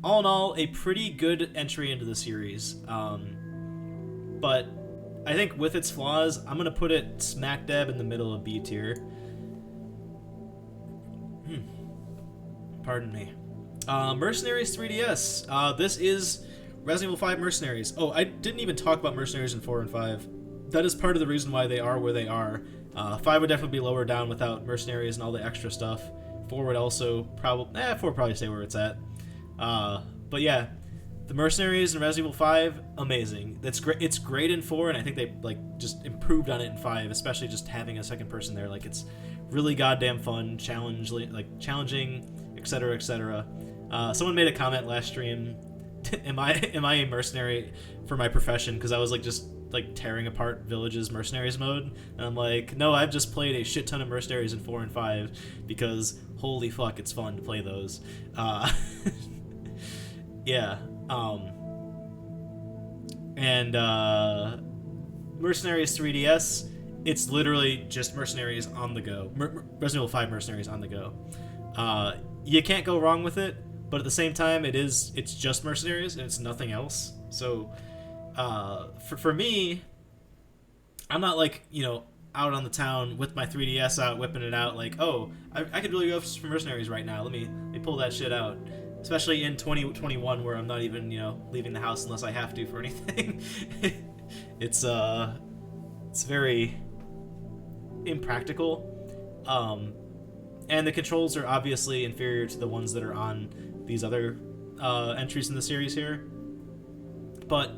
Speaker 1: all in all, a pretty good entry into the series. But I think with its flaws, I'm gonna put it smack dab in the middle of B tier. Pardon me. Mercenaries 3DS. This is Resident Evil 5 Mercenaries. Oh, I didn't even talk about Mercenaries in 4 and 5. That is part of the reason why they are where they are. 5 would definitely be lower down without Mercenaries and all the extra stuff. 4 would also probably... 4 would probably stay where it's at. But yeah, the Mercenaries and Resident Evil 5, amazing. It's great in 4, and I think they like just improved on it in 5, especially just having a second person there. Like, it's really goddamn fun, challenging, etc., etc. Someone made a comment last stream, am I a mercenary for my profession? Because I was like just like tearing apart villages Mercenaries Mode, and I'm like, no, I've just played a shit ton of Mercenaries in 4 and 5 because holy fuck, it's fun to play those. Yeah. And Mercenaries 3DS, it's literally just Mercenaries on the go. Resident Evil 5 Mercenaries on the go. You can't go wrong with it, but at the same time, it's just Mercenaries and it's nothing else. So, for me, I'm not like, out on the town with my 3DS out, whipping it out, like, oh, I could really go for Mercenaries right now. Let me pull that shit out. Especially in 2021, where I'm not even, leaving the house unless I have to for anything. It's very impractical. And the controls are obviously inferior to the ones that are on these other entries in the series here. But,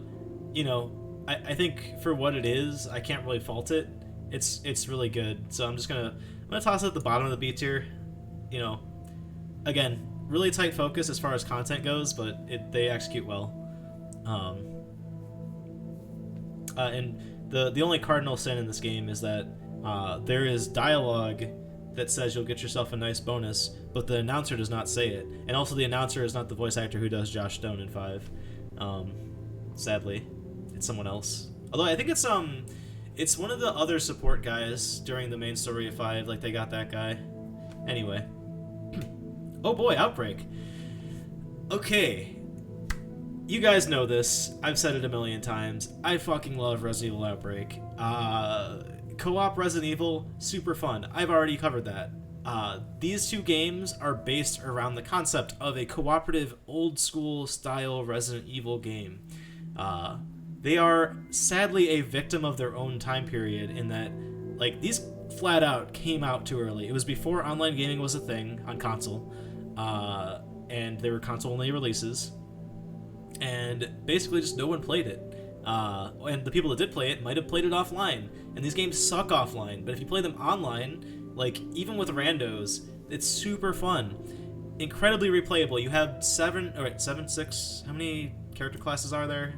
Speaker 1: I think for what it is, I can't really fault it. It's really good. So I'm gonna toss it at the bottom of the B tier. Again, really tight focus as far as content goes, but they execute well. And the only cardinal sin in this game is that there is dialogue that says you'll get yourself a nice bonus, but the announcer does not say it. And also the announcer is not the voice actor who does Josh Stone in 5. Sadly, it's someone else. Although I think it's one of the other support guys during the main story of 5, like they got that guy. Anyway. Oh boy, Outbreak. Okay. You guys know this. I've said it a million times. I fucking love Resident Evil Outbreak. Co-op Resident Evil, super fun. I've already covered that. These two games are based around the concept of a cooperative, old-school style Resident Evil game. They are sadly a victim of their own time period in that, like, these flat out came out too early. It was before online gaming was a thing on console. And they were console-only releases, and basically just no one played it. And the people that did play it might have played it offline, and these games suck offline, but if you play them online, like, even with randos, it's super fun. Incredibly replayable. You have 6, how many character classes are there?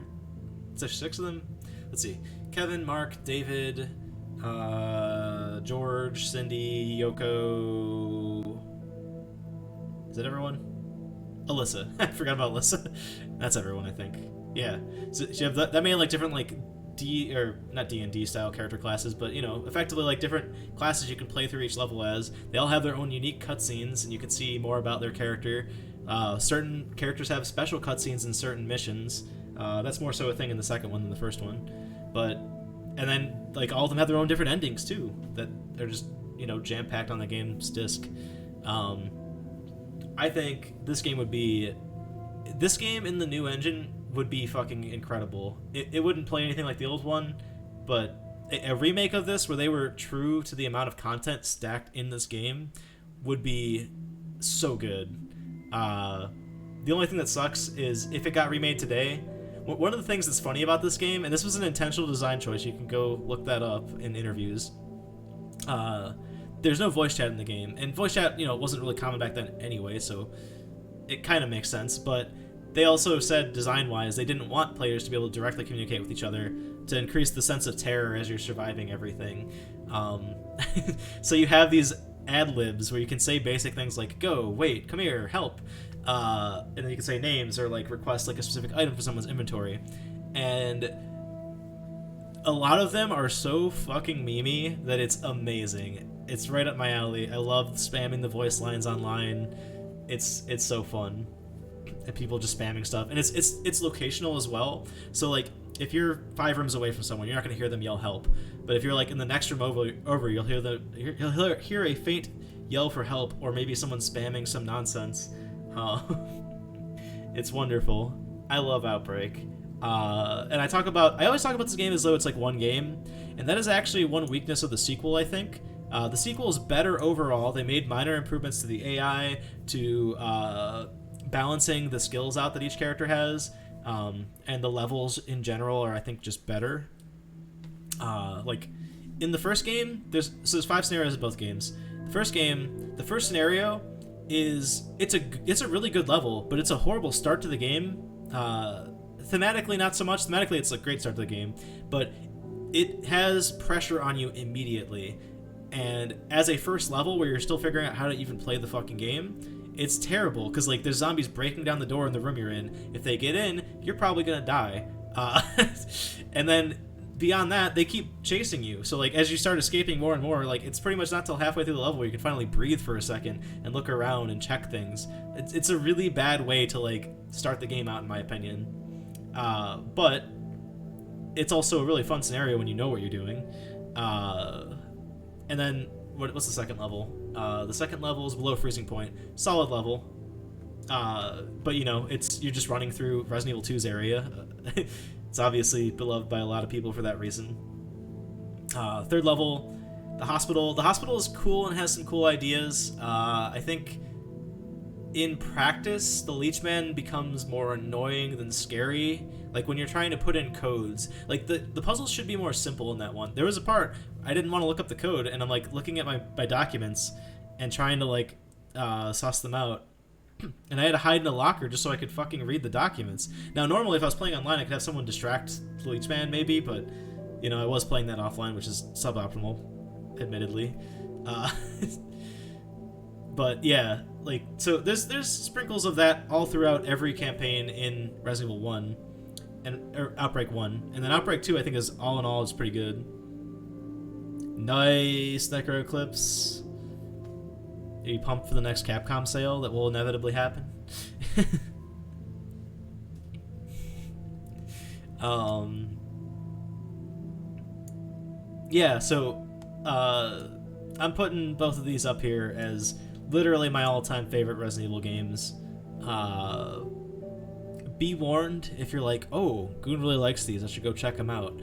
Speaker 1: Is there 6 of them? Let's see. Kevin, Mark, David, George, Cindy, Yoko... Is that everyone? Alyssa. I forgot about Alyssa. That's everyone, I think. Yeah. So you have that many, like, different, like, not D&D style character classes, but, effectively, like, different classes you can play through each level as. They all have their own unique cutscenes, and you can see more about their character. Certain characters have special cutscenes in certain missions. That's more so a thing in the second one than the first one. And then, like, all of them have their own different endings, too, that are just, jam-packed on the game's disc. I think this game would be this game in the new engine would be fucking incredible. It wouldn't play anything like the old one, but a remake of this where they were true to the amount of content stacked in this game would be so good. The only thing that sucks is if it got remade today. One of the things that's funny about this game, and this was an intentional design choice, you can go look that up in interviews. There's no voice chat in the game, and voice chat, wasn't really common back then anyway, so it kind of makes sense. But they also said, design-wise, they didn't want players to be able to directly communicate with each other to increase the sense of terror as you're surviving everything. So you have these ad-libs where you can say basic things like, go, wait, come here, help. And then you can say names or like request like a specific item for someone's inventory. And a lot of them are so fucking memey that it's amazing. It's right up my alley. I love spamming the voice lines online. It's so fun. And people just spamming stuff. And it's locational as well. So like if you're 5 rooms away from someone, you're not gonna hear them yell help. But if you're like in the next room over you'll hear a faint yell for help, or maybe someone spamming some nonsense. It's wonderful. I love Outbreak. And I always talk about this game as though it's like one game, and that is actually one weakness of the sequel, I think. The sequel is better overall. They made minor improvements to the AI, to balancing the skills out that each character has, and the levels in general are, I think, just better. Like, in the first game, there's 5 scenarios in both games. The first scenario is it's a really good level, but it's a horrible start to the game. Thematically, not so much. Thematically, it's a great start to the game, but it has pressure on you immediately. And as a first level where you're still figuring out how to even play the fucking game, it's terrible because like there's zombies breaking down the door in the room you're in. If they get in, you're probably gonna die. And then beyond that, they keep chasing you. So like as you start escaping more and more, like it's pretty much not till halfway through the level where you can finally breathe for a second and look around and check things. It's a really bad way to like start the game out, in my opinion. But it's also a really fun scenario when you know what you're doing. And then what's the second level? The second level is below freezing point. Solid level. But you're just running through Resident Evil 2's area. It's obviously beloved by a lot of people for that reason. Third level, the hospital. The hospital is cool and has some cool ideas. I think in practice, the Leechman becomes more annoying than scary. Like when you're trying to put in codes. Like the puzzles should be more simple in that one. There was a part I didn't want to look up the code, and I'm like looking at my documents and trying to like suss them out. And I had to hide in a locker just so I could fucking read the documents. Now, normally, if I was playing online, I could have someone distract the Leechman, maybe, but, I was playing that offline, which is suboptimal, admittedly. But, yeah, like, so there's sprinkles of that all throughout every campaign in Resident Evil 1, or Outbreak 1. And then Outbreak 2, I think, is all in all, is pretty good. Nice Necro Eclipse. Are you pumped for the next Capcom sale that will inevitably happen? Yeah, so I'm putting both of these up here as literally my all-time favorite Resident Evil games. Be warned if you're like, oh, Goon really likes these, I should go check them out.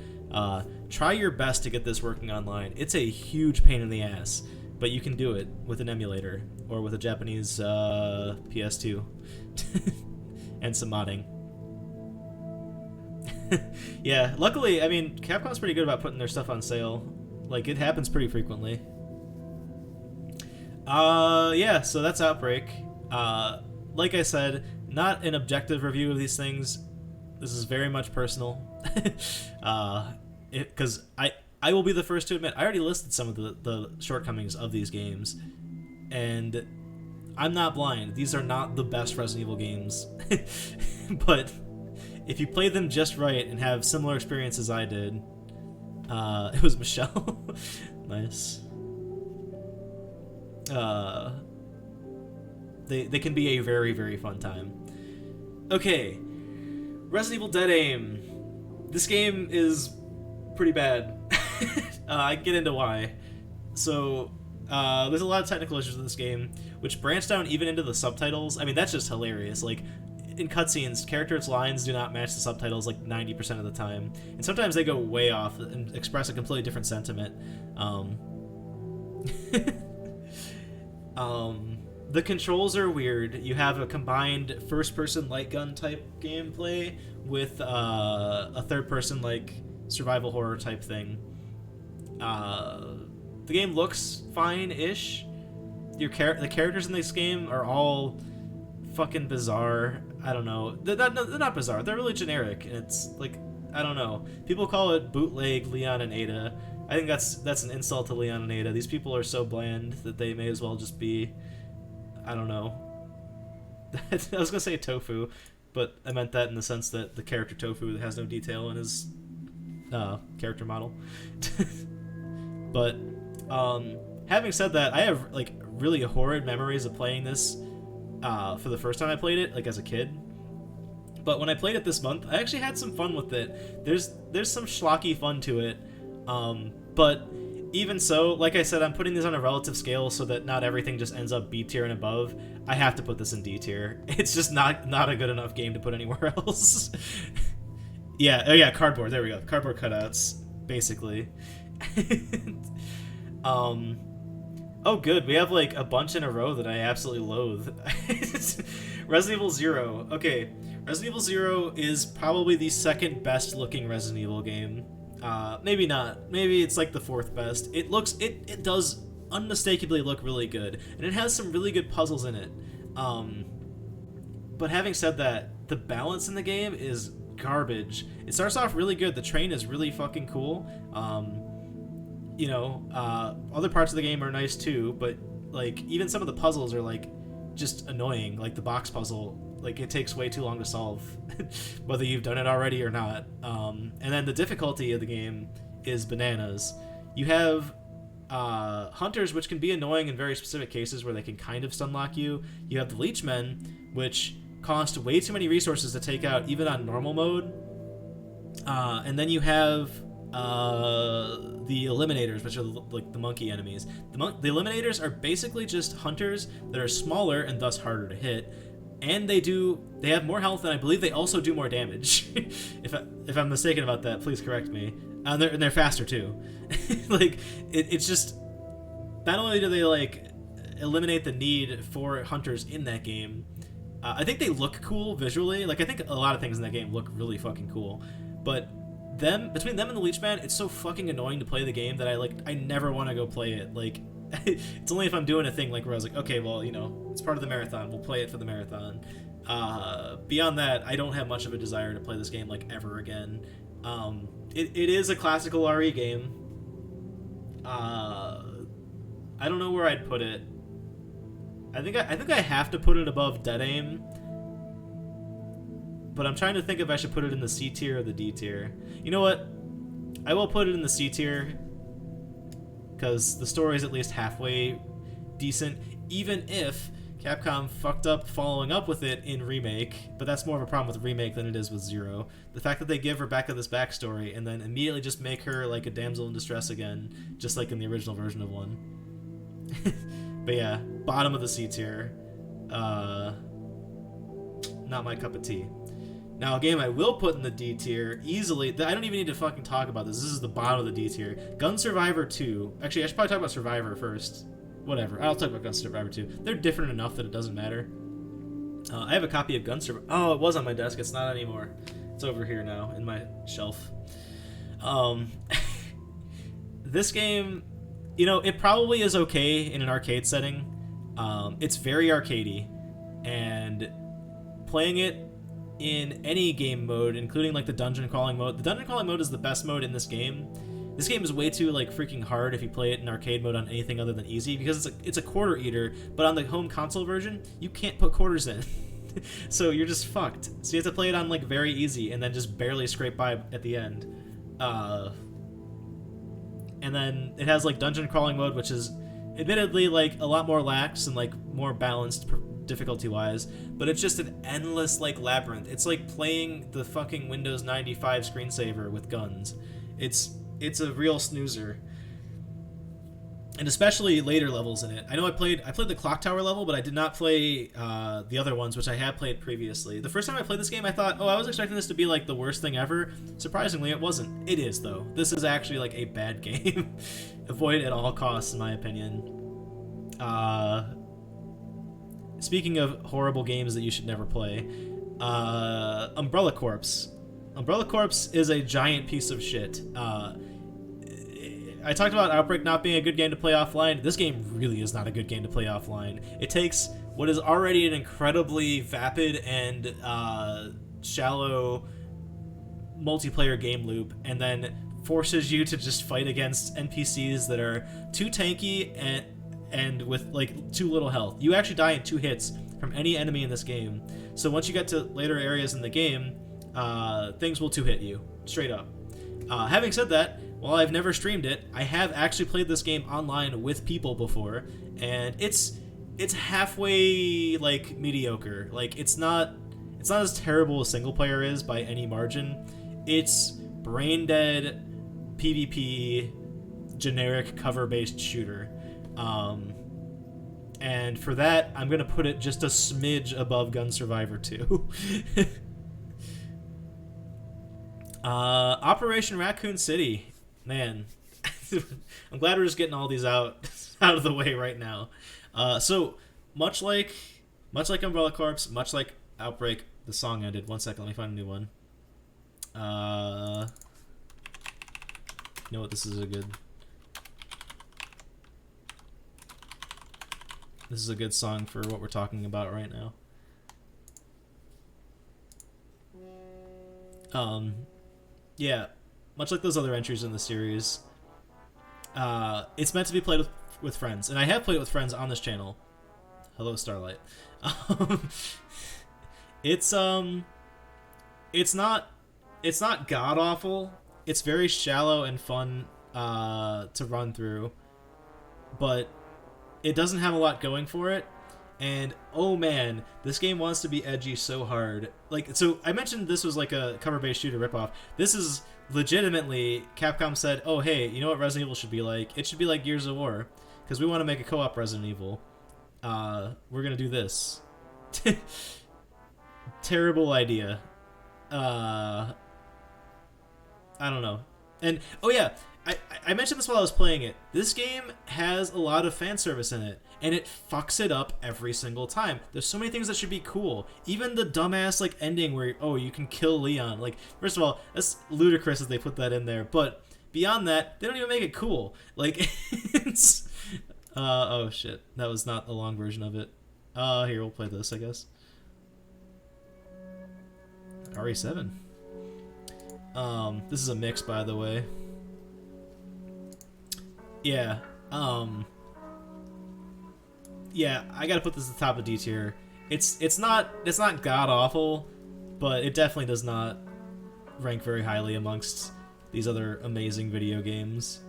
Speaker 1: Try your best to get this working online. It's a huge pain in the ass. But you can do it with an emulator or with a Japanese PS2 and some modding. Yeah, luckily, I mean, Capcom's pretty good about putting their stuff on sale. Like, it happens pretty frequently. Yeah, so that's Outbreak. Like I said, not an objective review of these things. This is very much personal. Because I will be the first to admit, I already listed some of the shortcomings of these games, and I'm not blind. These are not the best Resident Evil games, but if you play them just right and have similar experiences I did, it was Michelle. Nice. They can be a very, very fun time. Okay, Resident Evil Dead Aim. This game is pretty bad. I can get into why. So, there's a lot of technical issues with this game, which branch down even into the subtitles. I mean, that's just hilarious. Like, in cutscenes, characters' lines do not match the subtitles like 90% of the time, and sometimes they go way off and express a completely different sentiment. The controls are weird. You have a combined first-person light gun type gameplay with a third-person like survival horror type thing. The game looks fine-ish. The characters in this game are all fucking bizarre. I don't know. They're not bizarre. They're really generic. And it's like, I don't know. People call it bootleg Leon and Ada. I think that's an insult to Leon and Ada. These people are so bland that they may as well just be, I don't know. I was gonna say tofu, but I meant that in the sense that the character Tofu has no detail in his character model. But having said that, I have like really horrid memories of playing this for the first time I played it, like as a kid. But when I played it this month, I actually had some fun with it. There's some schlocky fun to it, but even so, like I said, I'm putting this on a relative scale so that not everything just ends up B tier and above. I have to put this in D tier. It's just not a good enough game to put anywhere else. Yeah, cardboard. There we go. Cardboard cutouts, basically. Oh, good. We have like a bunch in a row that I absolutely loathe. Resident Evil 0. Okay, Resident Evil 0 is probably the second best looking Resident Evil game. Maybe not. Maybe it's like the fourth best. It does unmistakably look really good, and it has some really good puzzles in it. But having said that, the balance in the game is garbage. It starts off really good. The train is really fucking cool. Other parts of the game are nice too, but like even some of the puzzles are like just annoying. Like the box puzzle, like it takes way too long to solve, whether you've done it already or not. And then the difficulty of the game is bananas. You have hunters, which can be annoying in very specific cases where they can kind of stun lock you. You have the leechmen, which cost way too many resources to take out even on normal mode. And then you have the eliminators, which are like the monkey enemies. The eliminators are basically just hunters that are smaller and thus harder to hit, and they have more health, and I believe they also do more damage. if I'm mistaken about that, please correct me. And they're faster too. Like it's just, not only do they like eliminate the need for hunters in that game, I think they look cool visually. Like I think a lot of things in that game look really fucking cool, but between them and the Leechman, it's so fucking annoying to play the game that I never want to go play it. Like it's only if I'm doing a thing like where I was like, okay, well, it's part of the marathon, we'll play it for the marathon. Beyond that, I don't have much of a desire to play this game like ever again. It is a classical RE game. I don't know where I'd put it. I think I have to put it above Dead Aim, but I'm trying to think if I should put it in the C tier or the D tier. You know what? I will put it in the C tier, because the story is at least halfway decent, even if Capcom fucked up following up with it in Remake, but that's more of a problem with Remake than it is with Zero. The fact that they give Rebecca this backstory and then immediately just make her like a damsel in distress again, just like in the original version of 1. But yeah, bottom of the C tier. Not my cup of tea. Now, a game I will put in the D tier easily. I don't even need to fucking talk about this. This is the bottom of the D tier. Gun Survivor 2. Actually, I should probably talk about Survivor first. Whatever. I'll talk about Gun Survivor 2. They're different enough that it doesn't matter. I have a copy of Gun Survivor. Oh, it was on my desk. It's not anymore. It's over here now in my shelf. This game, it probably is okay in an arcade setting. It's very arcadey, and playing it in any game mode, including like the dungeon crawling mode. The dungeon crawling mode is the best mode in this game. This game is way too like freaking hard if you play it in arcade mode on anything other than easy, because it's a quarter eater, but on the home console version, you can't put quarters in. So you're just fucked. So you have to play it on like very easy and then just barely scrape by at the end. And then it has like dungeon crawling mode, which is admittedly like a lot more lax and like more balanced difficulty wise, but it's just an endless like labyrinth. It's like playing the fucking Windows 95 screensaver with guns. It's a real snoozer. and especially later levels in it. I know I played the clock tower level, but I did not play the other ones, which I had played previously. The first time I played this game, I thought, oh, I was expecting this to be like the worst thing ever. Surprisingly, it wasn't. It is, though. This is actually like a bad game. Avoid it at all costs, in my opinion. Speaking of horrible games that you should never play, Umbrella Corps. Umbrella Corps is a giant piece of shit. I talked about Outbreak not being a good game to play offline. This game really is not a good game to play offline. It takes what is already an incredibly vapid and shallow multiplayer game loop and then forces you to just fight against NPCs that are too tanky and with like too little health. You actually die in 2 hits from any enemy in this game. So once you get to later areas in the game, things will 2-hit you straight up. Having said that, while I've never streamed it, I have actually played this game online with people before, and it's halfway like mediocre. Like it's not as terrible as single player is by any margin. It's brain dead PvP generic cover based shooter. And for that, I'm gonna put it just a smidge above Gun Survivor 2. Operation Raccoon City. Man, I'm glad we're just getting all these out of the way right now. So much like Umbrella Corps, much like Outbreak, the song ended. One second, let me find a new one. You know what? This is a good song for what we're talking about right now. Yeah. Much like those other entries in the series, it's meant to be played with friends, and I have played it with friends on this channel. Hello, Starlight. It's not god awful. It's very shallow and fun to run through, but it doesn't have a lot going for it. And oh man, this game wants to be edgy so hard. Like, so I mentioned this was like a cover-based shooter ripoff. This is legitimately, Capcom said, oh hey, you know what Resident Evil should be like? It should be like Gears of War, because we want to make a co-op Resident Evil. We're gonna do this. Terrible idea. I don't know. And oh yeah, I mentioned this while I was playing it. This game has a lot of fan service in it, and it fucks it up every single time. There's so many things that should be cool. Even the dumbass like ending where you can kill Leon. Like, first of all, that's ludicrous that they put that in there. But beyond that, they don't even make it cool. Like, it's oh shit, that was not a long version of it. Here, we'll play this, I guess. RE7. This is a mix, by the way. Yeah, yeah, I gotta put this at the top of D tier. It's not god awful, but it definitely does not rank very highly amongst these other amazing video games.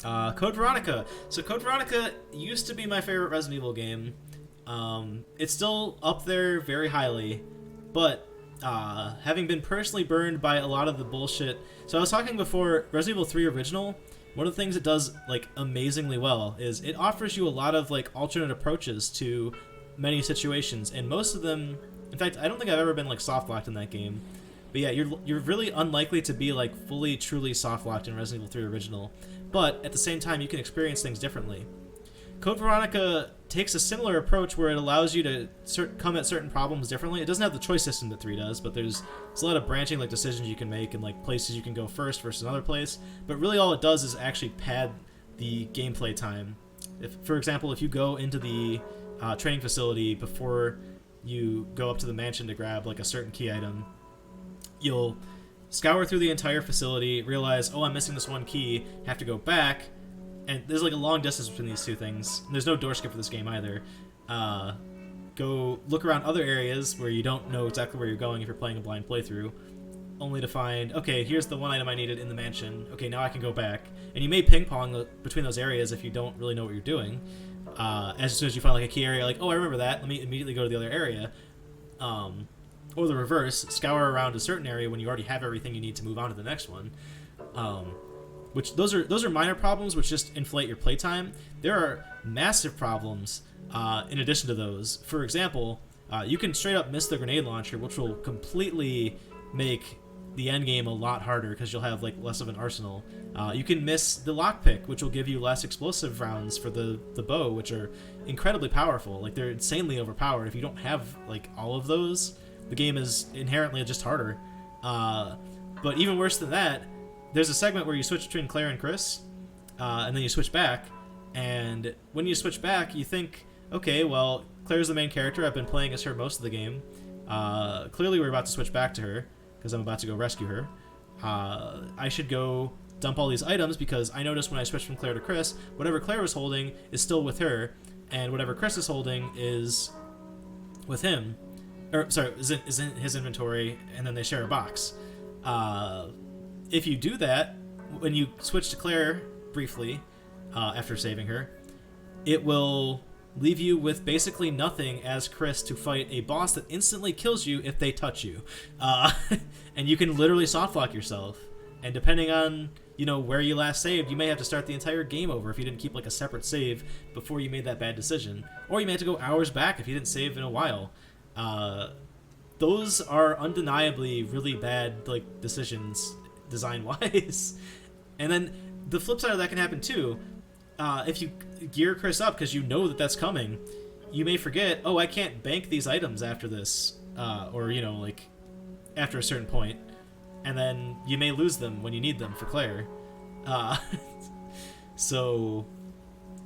Speaker 1: Code Veronica. So Code Veronica used to be my favorite Resident Evil game. It's still up there very highly, but having been personally burned by a lot of the bullshit. So I was talking before, Resident Evil 3 Original, one of the things it does like amazingly well is it offers you a lot of like alternate approaches to many situations, and most of them, in fact, I don't think I've ever been like soft locked in that game. But yeah, you're really unlikely to be like fully truly soft locked in Resident Evil 3 Original, but at the same time you can experience things differently. Code Veronica takes a similar approach where it allows you to come at certain problems differently. It doesn't have the choice system that 3 does, but there's a lot of branching like decisions you can make and like places you can go first versus another place. But really all it does is actually pad the gameplay time. If, for example, if you go into the training facility before you go up to the mansion to grab like a certain key item, you'll scour through the entire facility, realize, oh, I'm missing this one key, have to go back, and there's like a long distance between these two things. And there's no door skip for this game either. Go look around other areas where you don't know exactly where you're going if you're playing a blind playthrough, only to find, okay, here's the one item I needed in the mansion. Okay, now I can go back. And you may ping pong between those areas if you don't really know what you're doing. As soon as you find like a key area, like, oh, I remember that, let me immediately go to the other area. Or the reverse, scour around a certain area when you already have everything you need to move on to the next one. which those are minor problems which just inflate your playtime. There are massive problems in addition to those. For example, you can straight up miss the grenade launcher, which will completely make the end game a lot harder because you'll have like less of an arsenal. You can miss the lockpick, which will give you less explosive rounds for the bow, which are incredibly powerful. Like, they're insanely overpowered. If you don't have like all of those, the game is inherently just harder. But even worse than that, there's a segment where you switch between Claire and Chris, and then you switch back. And when you switch back, you think, okay, well, Claire's the main character. I've been playing as her most of the game. Clearly, we're about to switch back to her because I'm about to go rescue her. I should go dump all these items because I noticed when I switched from Claire to Chris, whatever Claire was holding is still with her, and whatever Chris is holding is with him. Or, sorry, is in his inventory, and then they share a box. If you do that, when you switch to Claire briefly, after saving her, it will leave you with basically nothing as Chris to fight a boss that instantly kills you if they touch you. And you can literally softlock yourself. And depending on, where you last saved, you may have to start the entire game over if you didn't keep like a separate save before you made that bad decision. Or you may have to go hours back if you didn't save in a while. Those are undeniably really bad like decisions design-wise. And then the flip side of that can happen too. If you gear Chris up because you know that that's coming, you may forget, oh, I can't bank these items after this, or, like, after a certain point, and then you may lose them when you need them for Claire. So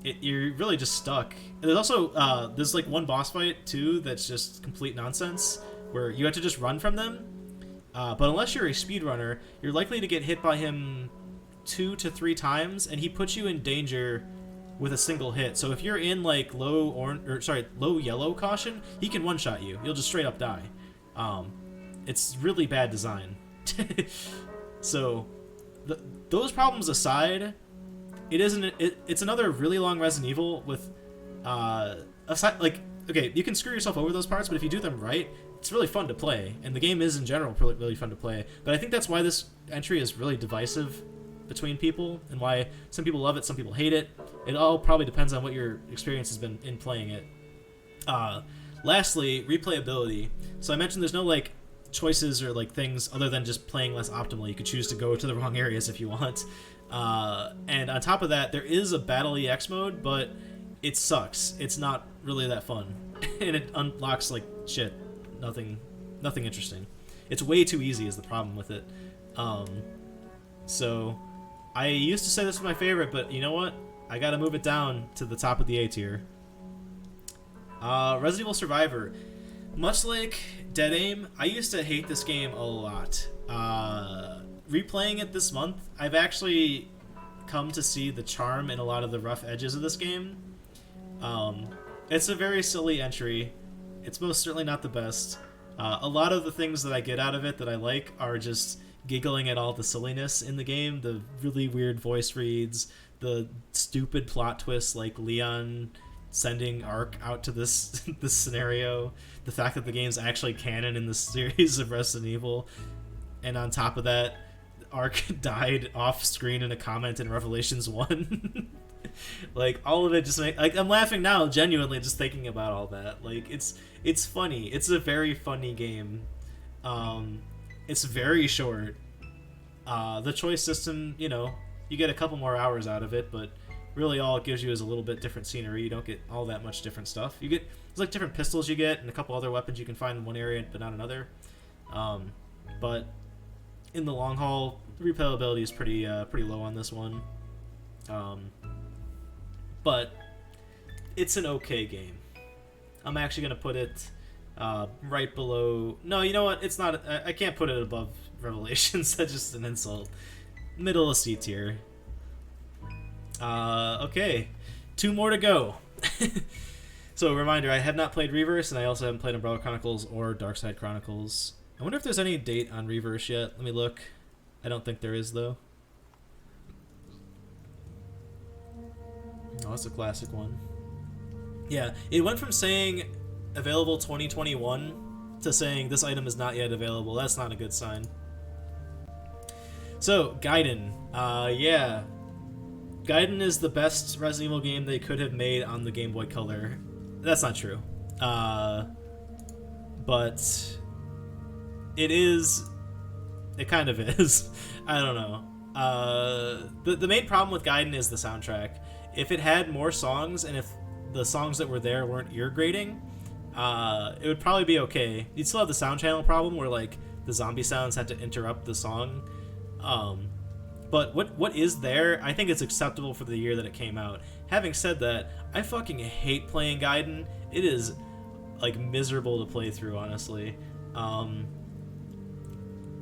Speaker 1: you're really just stuck. And there's also, there's, like, one boss fight, too, that's just complete nonsense, where you have to just run from them, but unless you're a speedrunner, you're likely to get hit by him 2 to 3 times, and he puts you in danger with a single hit. So if you're in like low yellow caution, he can one-shot you. You'll just straight up die. It's really bad design. So those problems aside, it's another really long Resident Evil with okay, you can screw yourself over those parts, but if you do them right, it's really fun to play, and the game is in general really fun to play. But I think that's why this entry is really divisive between people, and why some people love it, some people hate it. It all probably depends on what your experience has been in playing it. Lastly, replayability. So I mentioned there's no like choices or like things other than just playing less optimally. You could choose to go to the wrong areas if you want. And on top of that, there is a Battle EX mode, but it sucks. It's not really that fun. And it unlocks like shit. Nothing interesting. It's way too easy is the problem with it. So I used to say this was my favorite, but you know what? I gotta move it down to the top of the A tier. Residual Survivor. Much like Dead Aim, I used to hate this game a lot. Replaying it this month, I've actually come to see the charm in a lot of the rough edges of this game. It's a very silly entry. It's most certainly not the best. A lot of the things that I get out of it that I like are just giggling at all the silliness in the game, the really weird voice reads, the stupid plot twists like Leon sending Ark out to this scenario, the fact that the game's actually canon in the series of Resident Evil, and on top of that, Ark died off screen in a comment in Revelations 1. Like, all of it just I'm laughing now genuinely just thinking about all that. Like, it's funny. It's a very funny game. It's very short. The choice system, you get a couple more hours out of it, but really all it gives you is a little bit different scenery. You don't get all that much different stuff. There's like different pistols you get and a couple other weapons you can find in one area but not another. But in the long haul, the replayability is pretty low on this one. But it's an okay game. I'm actually going to put it right below... No, you know what? It's not... I can't put it above Revelations. That's just an insult. Middle of C tier. Okay. 2 more to go. So, a reminder, I have not played Reverse, and I also haven't played Umbrella Chronicles or Darkside Chronicles. I wonder if there's any date on Reverse yet. Let me look. I don't think there is, though. Oh, that's a classic one. Yeah, it went from saying available 2021 to saying this item is not yet available. That's not a good sign. So, Gaiden. Yeah. Gaiden is the best Resident Evil game they could have made on the Game Boy Color. That's not true. But it is. It kind of is. I don't know. The main problem with Gaiden is the soundtrack. If it had more songs, and if the songs that were there weren't ear grating, it would probably be okay. You'd still have the sound channel problem where like the zombie sounds had to interrupt the song. But what is there, I think it's acceptable for the year that it came out. Having said that, I fucking hate playing Gaiden. It is like miserable to play through, honestly.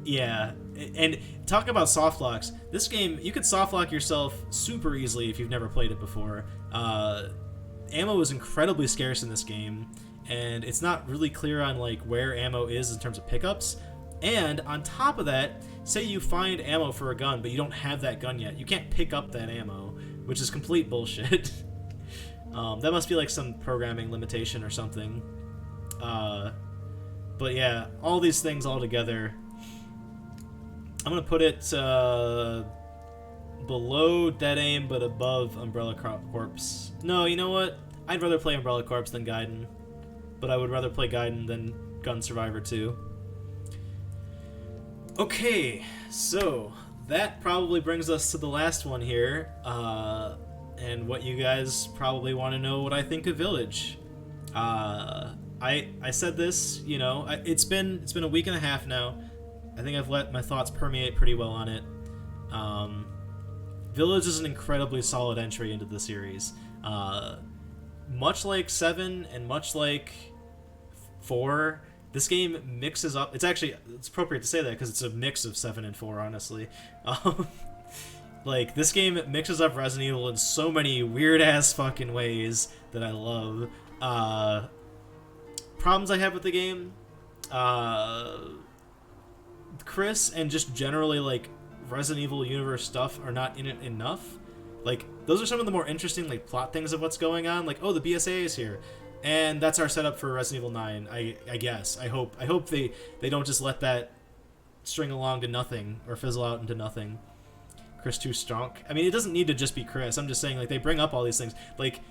Speaker 1: Yeah, and talk about soft locks. This game, you could soft lock yourself super easily if you've never played it before. Ammo is incredibly scarce in this game, and it's not really clear on like where ammo is in terms of pickups. And on top of that, say you find ammo for a gun, but you don't have that gun yet. You can't pick up that ammo, which is complete bullshit. That must be like some programming limitation or something. But yeah, all these things all together, I'm gonna put it below Dead Aim, but above Umbrella Corps. No, you know what? I'd rather play Umbrella Corps than Gaiden, but I would rather play Gaiden than Gun Survivor 2. Okay, so that probably brings us to the last one here, and what you guys probably want to know what I think of Village. I said this, you know, it's been a week and a half now. I think I've let my thoughts permeate pretty well on it. Village is an incredibly solid entry into the series. Much like 7 and much like 4, this game mixes up. It's appropriate to say that because it's a mix of 7 and 4, honestly. Like, this game mixes up Resident Evil in so many weird-ass fucking ways that I love. Problems I have with the game, Chris and just generally, like, Resident Evil universe stuff are not in it enough. Like, those are some of the more interesting, like, plot things of what's going on. Like, oh, the BSA is here. And that's our setup for Resident Evil 9, I guess. I hope they don't just let that string along to nothing or fizzle out into nothing. Chris too strong. I mean, it doesn't need to just be Chris. I'm just saying, like, they bring up all these things. Like,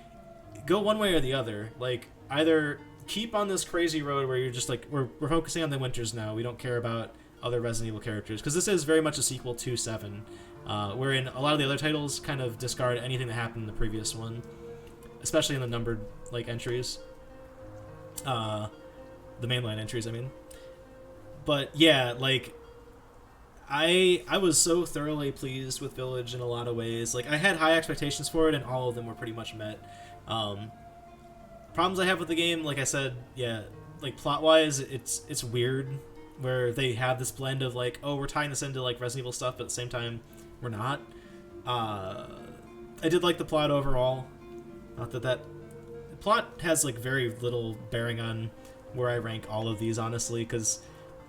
Speaker 1: go one way or the other. Like, either keep on this crazy road where you're just like, we're focusing on the Winters now. We don't care about other Resident Evil characters. Because this is very much a sequel to 7. Wherein a lot of the other titles kind of discard anything that happened in the previous one. Especially in the numbered, like, entries. The mainline entries, I mean. But, yeah, like, I was so thoroughly pleased with Village in a lot of ways. Like, I had high expectations for it, and all of them were pretty much met. Problems I have with the game, like I said, yeah, like, plot-wise, it's weird, where they have this blend of, like, oh, we're tying this into, like, Resident Evil stuff, but at the same time, we're not. I did like the plot overall. Not that the plot has, like, very little bearing on where I rank all of these, honestly, because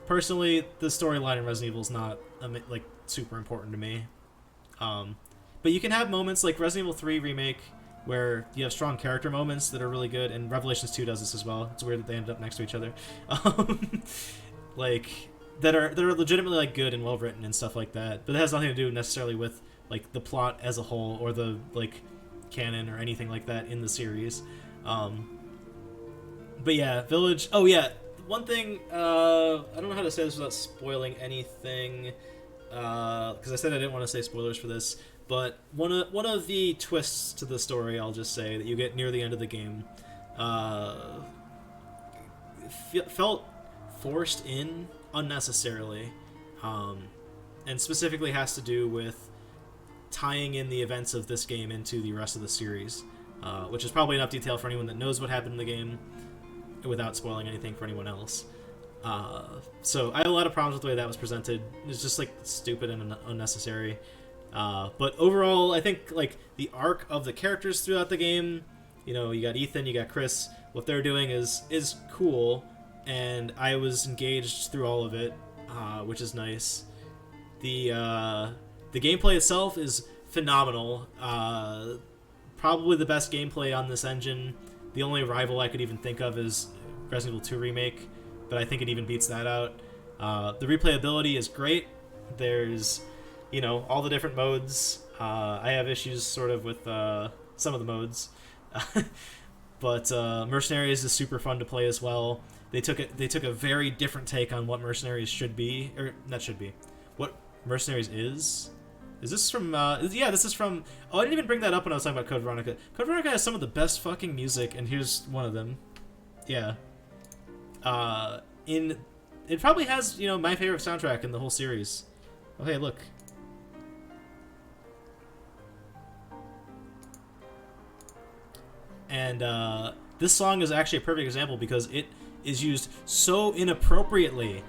Speaker 1: personally, the storyline in Resident Evil is not, like, super important to me. But you can have moments like Resident Evil 3 Remake, where you have strong character moments that are really good, and Revelations 2 does this as well. It's weird that they ended up next to each other. Like, that are legitimately, like, good and well written and stuff like that. But it has nothing to do necessarily with, like, the plot as a whole or the, like, canon or anything like that in the series. But yeah, Village. Oh yeah, one thing, I don't know how to say this without spoiling anything, because I said I didn't want to say spoilers for this, but one of the twists to the story, I'll just say, that you get near the end of the game, felt forced in unnecessarily, and specifically has to do with tying in the events of this game into the rest of the series, which is probably enough detail for anyone that knows what happened in the game without spoiling anything for anyone else. So I have a lot of problems with the way that was presented. It's just, like, stupid and unnecessary. But overall, I think, like, the arc of the characters throughout the game, you know, you got Ethan, you got Chris, what they're doing is cool, and I was engaged through all of it, which is nice. The gameplay itself is phenomenal. Probably the best gameplay on this engine. The only rival I could even think of is Resident Evil 2 Remake, but I think it even beats that out. The replayability is great. There's you know, all the different modes. I have issues sort of with some of the modes, but Mercenaries is super fun to play as well. They took a very different take on what Mercenaries should be, or not should be, what Mercenaries is. Is this from? Yeah, this is from. Oh, I didn't even bring that up when I was talking about Code Veronica. Code Veronica has some of the best fucking music, and here's one of them. Yeah. It probably has, you know, my favorite soundtrack in the whole series. Oh, hey, look. And this song is actually a perfect example because it is used so inappropriately.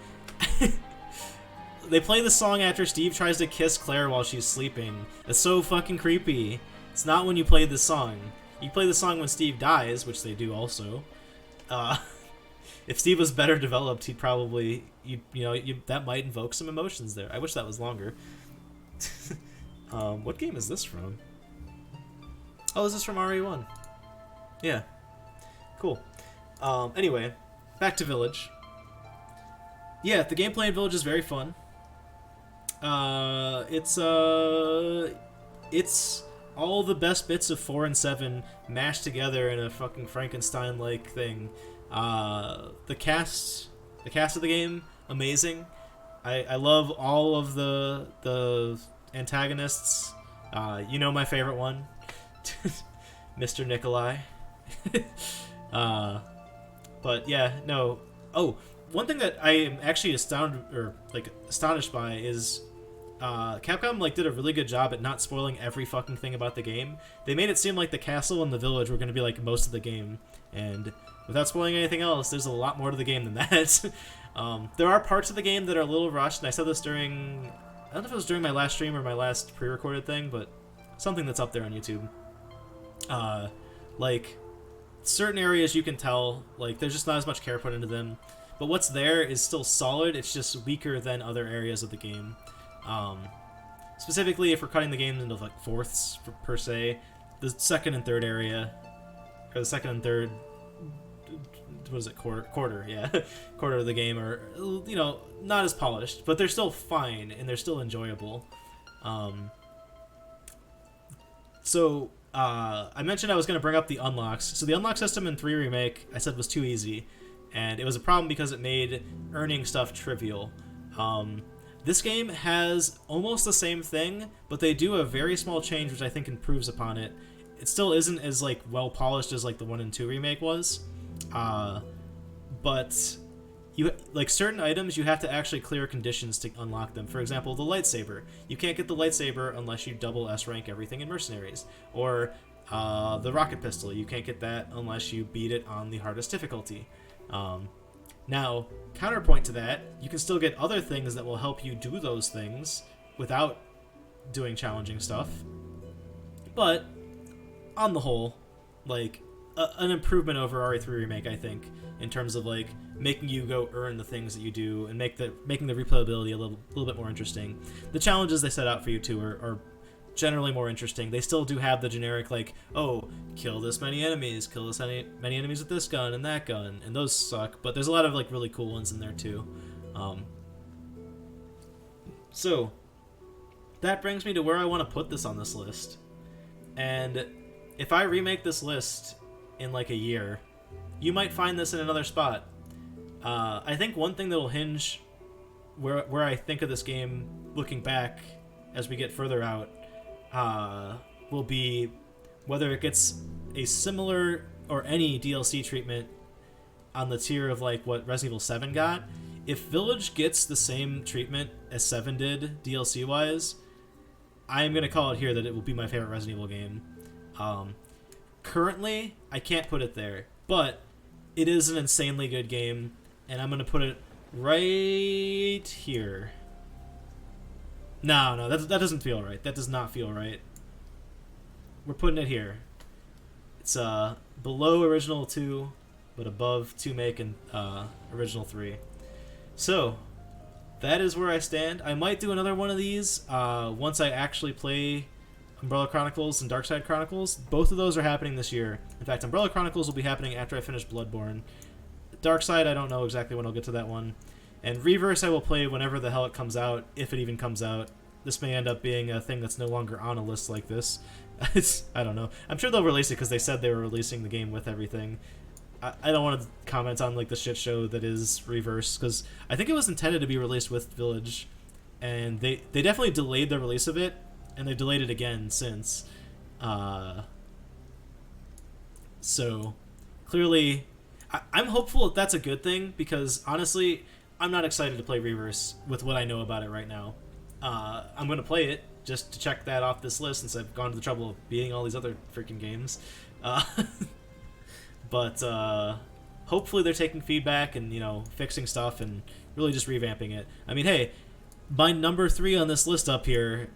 Speaker 1: They play the song after Steve tries to kiss Claire while she's sleeping. It's so fucking creepy. It's not when you play this song. You play the song when Steve dies, which they do also. If Steve was better developed, he'd probably, that might invoke some emotions there. I wish that was longer. What game is this from? Oh, is this from RE1? Yeah. Cool. Anyway, back to Village. Yeah, the gameplay in Village is very fun. It's all the best bits of 4 and 7 mashed together in a fucking Frankenstein-like thing. The cast of the game, amazing. I love all of the antagonists. You know my favorite one, Mr. Nikolai. But yeah, no. Oh, one thing that I am actually astonished by is Capcom did a really good job at not spoiling every fucking thing about the game. They made it seem like the castle and the village were going to be like most of the game, and without spoiling anything else, there's a lot more to the game than that. There are parts of the game that are a little rushed, and I said this during, I don't know if it was during my last stream or my last pre-recorded thing, but something that's up there on YouTube. Certain areas you can tell, there's just not as much care put into them. But what's there is still solid, it's just weaker than other areas of the game. Specifically, if we're cutting the game into fourths, per se, the second and third area, or the second and third, what is it, quarter, yeah, quarter of the game are, not as polished, but they're still fine, and they're still enjoyable. I mentioned I was going to bring up the unlocks. So the unlock system in 3 Remake, I said, was too easy. And it was a problem because it made earning stuff trivial. This game has almost the same thing, but they do a very small change, which I think improves upon it. It still isn't as well polished as the 1 and 2 Remake was, but you certain items you have to actually clear conditions to unlock them. For example, the lightsaber. You can't get the lightsaber unless you double S rank everything in Mercenaries, or the rocket pistol. You can't get that unless you beat it on the hardest difficulty. Now, counterpoint to that, you can still get other things that will help you do those things without doing challenging stuff. But, on the whole, an improvement over RE3 Remake, I think, in terms of, making you go earn the things that you do and making the replayability a little bit more interesting. The challenges they set out for you, too, are generally more interesting. They still do have the generic, oh, kill this many enemies, kill this many enemies with this gun and that gun, and those suck, but there's a lot of, really cool ones in there, too. So, that brings me to where I want to put this on this list. And if I remake this list in, a year, you might find this in another spot. I think one thing that'll hinge where I think of this game looking back as we get further out will be whether it gets a similar or any DLC treatment on the tier of what Resident Evil 7 got. If Village gets the same treatment as 7 did DLC wise, I'm going to call it here that it will be my favorite Resident Evil game. Currently, I can't put it there, but it is an insanely good game, and I'm going to put it right here. No, that doesn't feel right. That does not feel right. We're putting it here. It's below Original 2, but above 2 Make and Original 3. So, that is where I stand. I might do another one of these once I actually play Umbrella Chronicles and Darkside Chronicles. Both of those are happening this year. In fact, Umbrella Chronicles will be happening after I finish Bloodborne. Darkside, I don't know exactly when I'll get to that one. And Reverse I will play whenever the hell it comes out, if it even comes out. this may end up being a thing that's no longer on a list like this. I don't know. I'm sure they'll release it because they said they were releasing the game with everything. I don't want to comment on like the shit show that is Reverse, because I think it was intended to be released with Village, and they definitely delayed the release of it, and they delayed it again since. So clearly, I'm hopeful that that's a good thing, because honestly, I'm not excited to play Reverse with what I know about it right now. I'm going to play it just to check that off this list, since I've gone to the trouble of beating all these other freaking games. But hopefully they're taking feedback and, you know, fixing stuff and really just revamping it. I mean, hey, my number 3 on this list up here,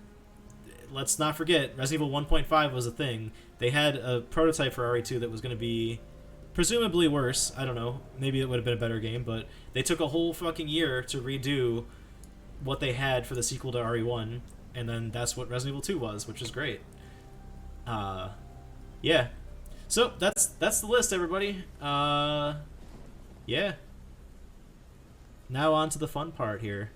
Speaker 1: let's not forget, Resident Evil 1.5 was a thing. They had a prototype for RE2 that was going to be presumably worse. I don't know. Maybe it would have been a better game, but they took a whole fucking year to redo what they had for the sequel to RE1, and then that's what Resident Evil 2 was, which is great. Yeah. So that's the list, everybody. Yeah. Now on to the fun part here.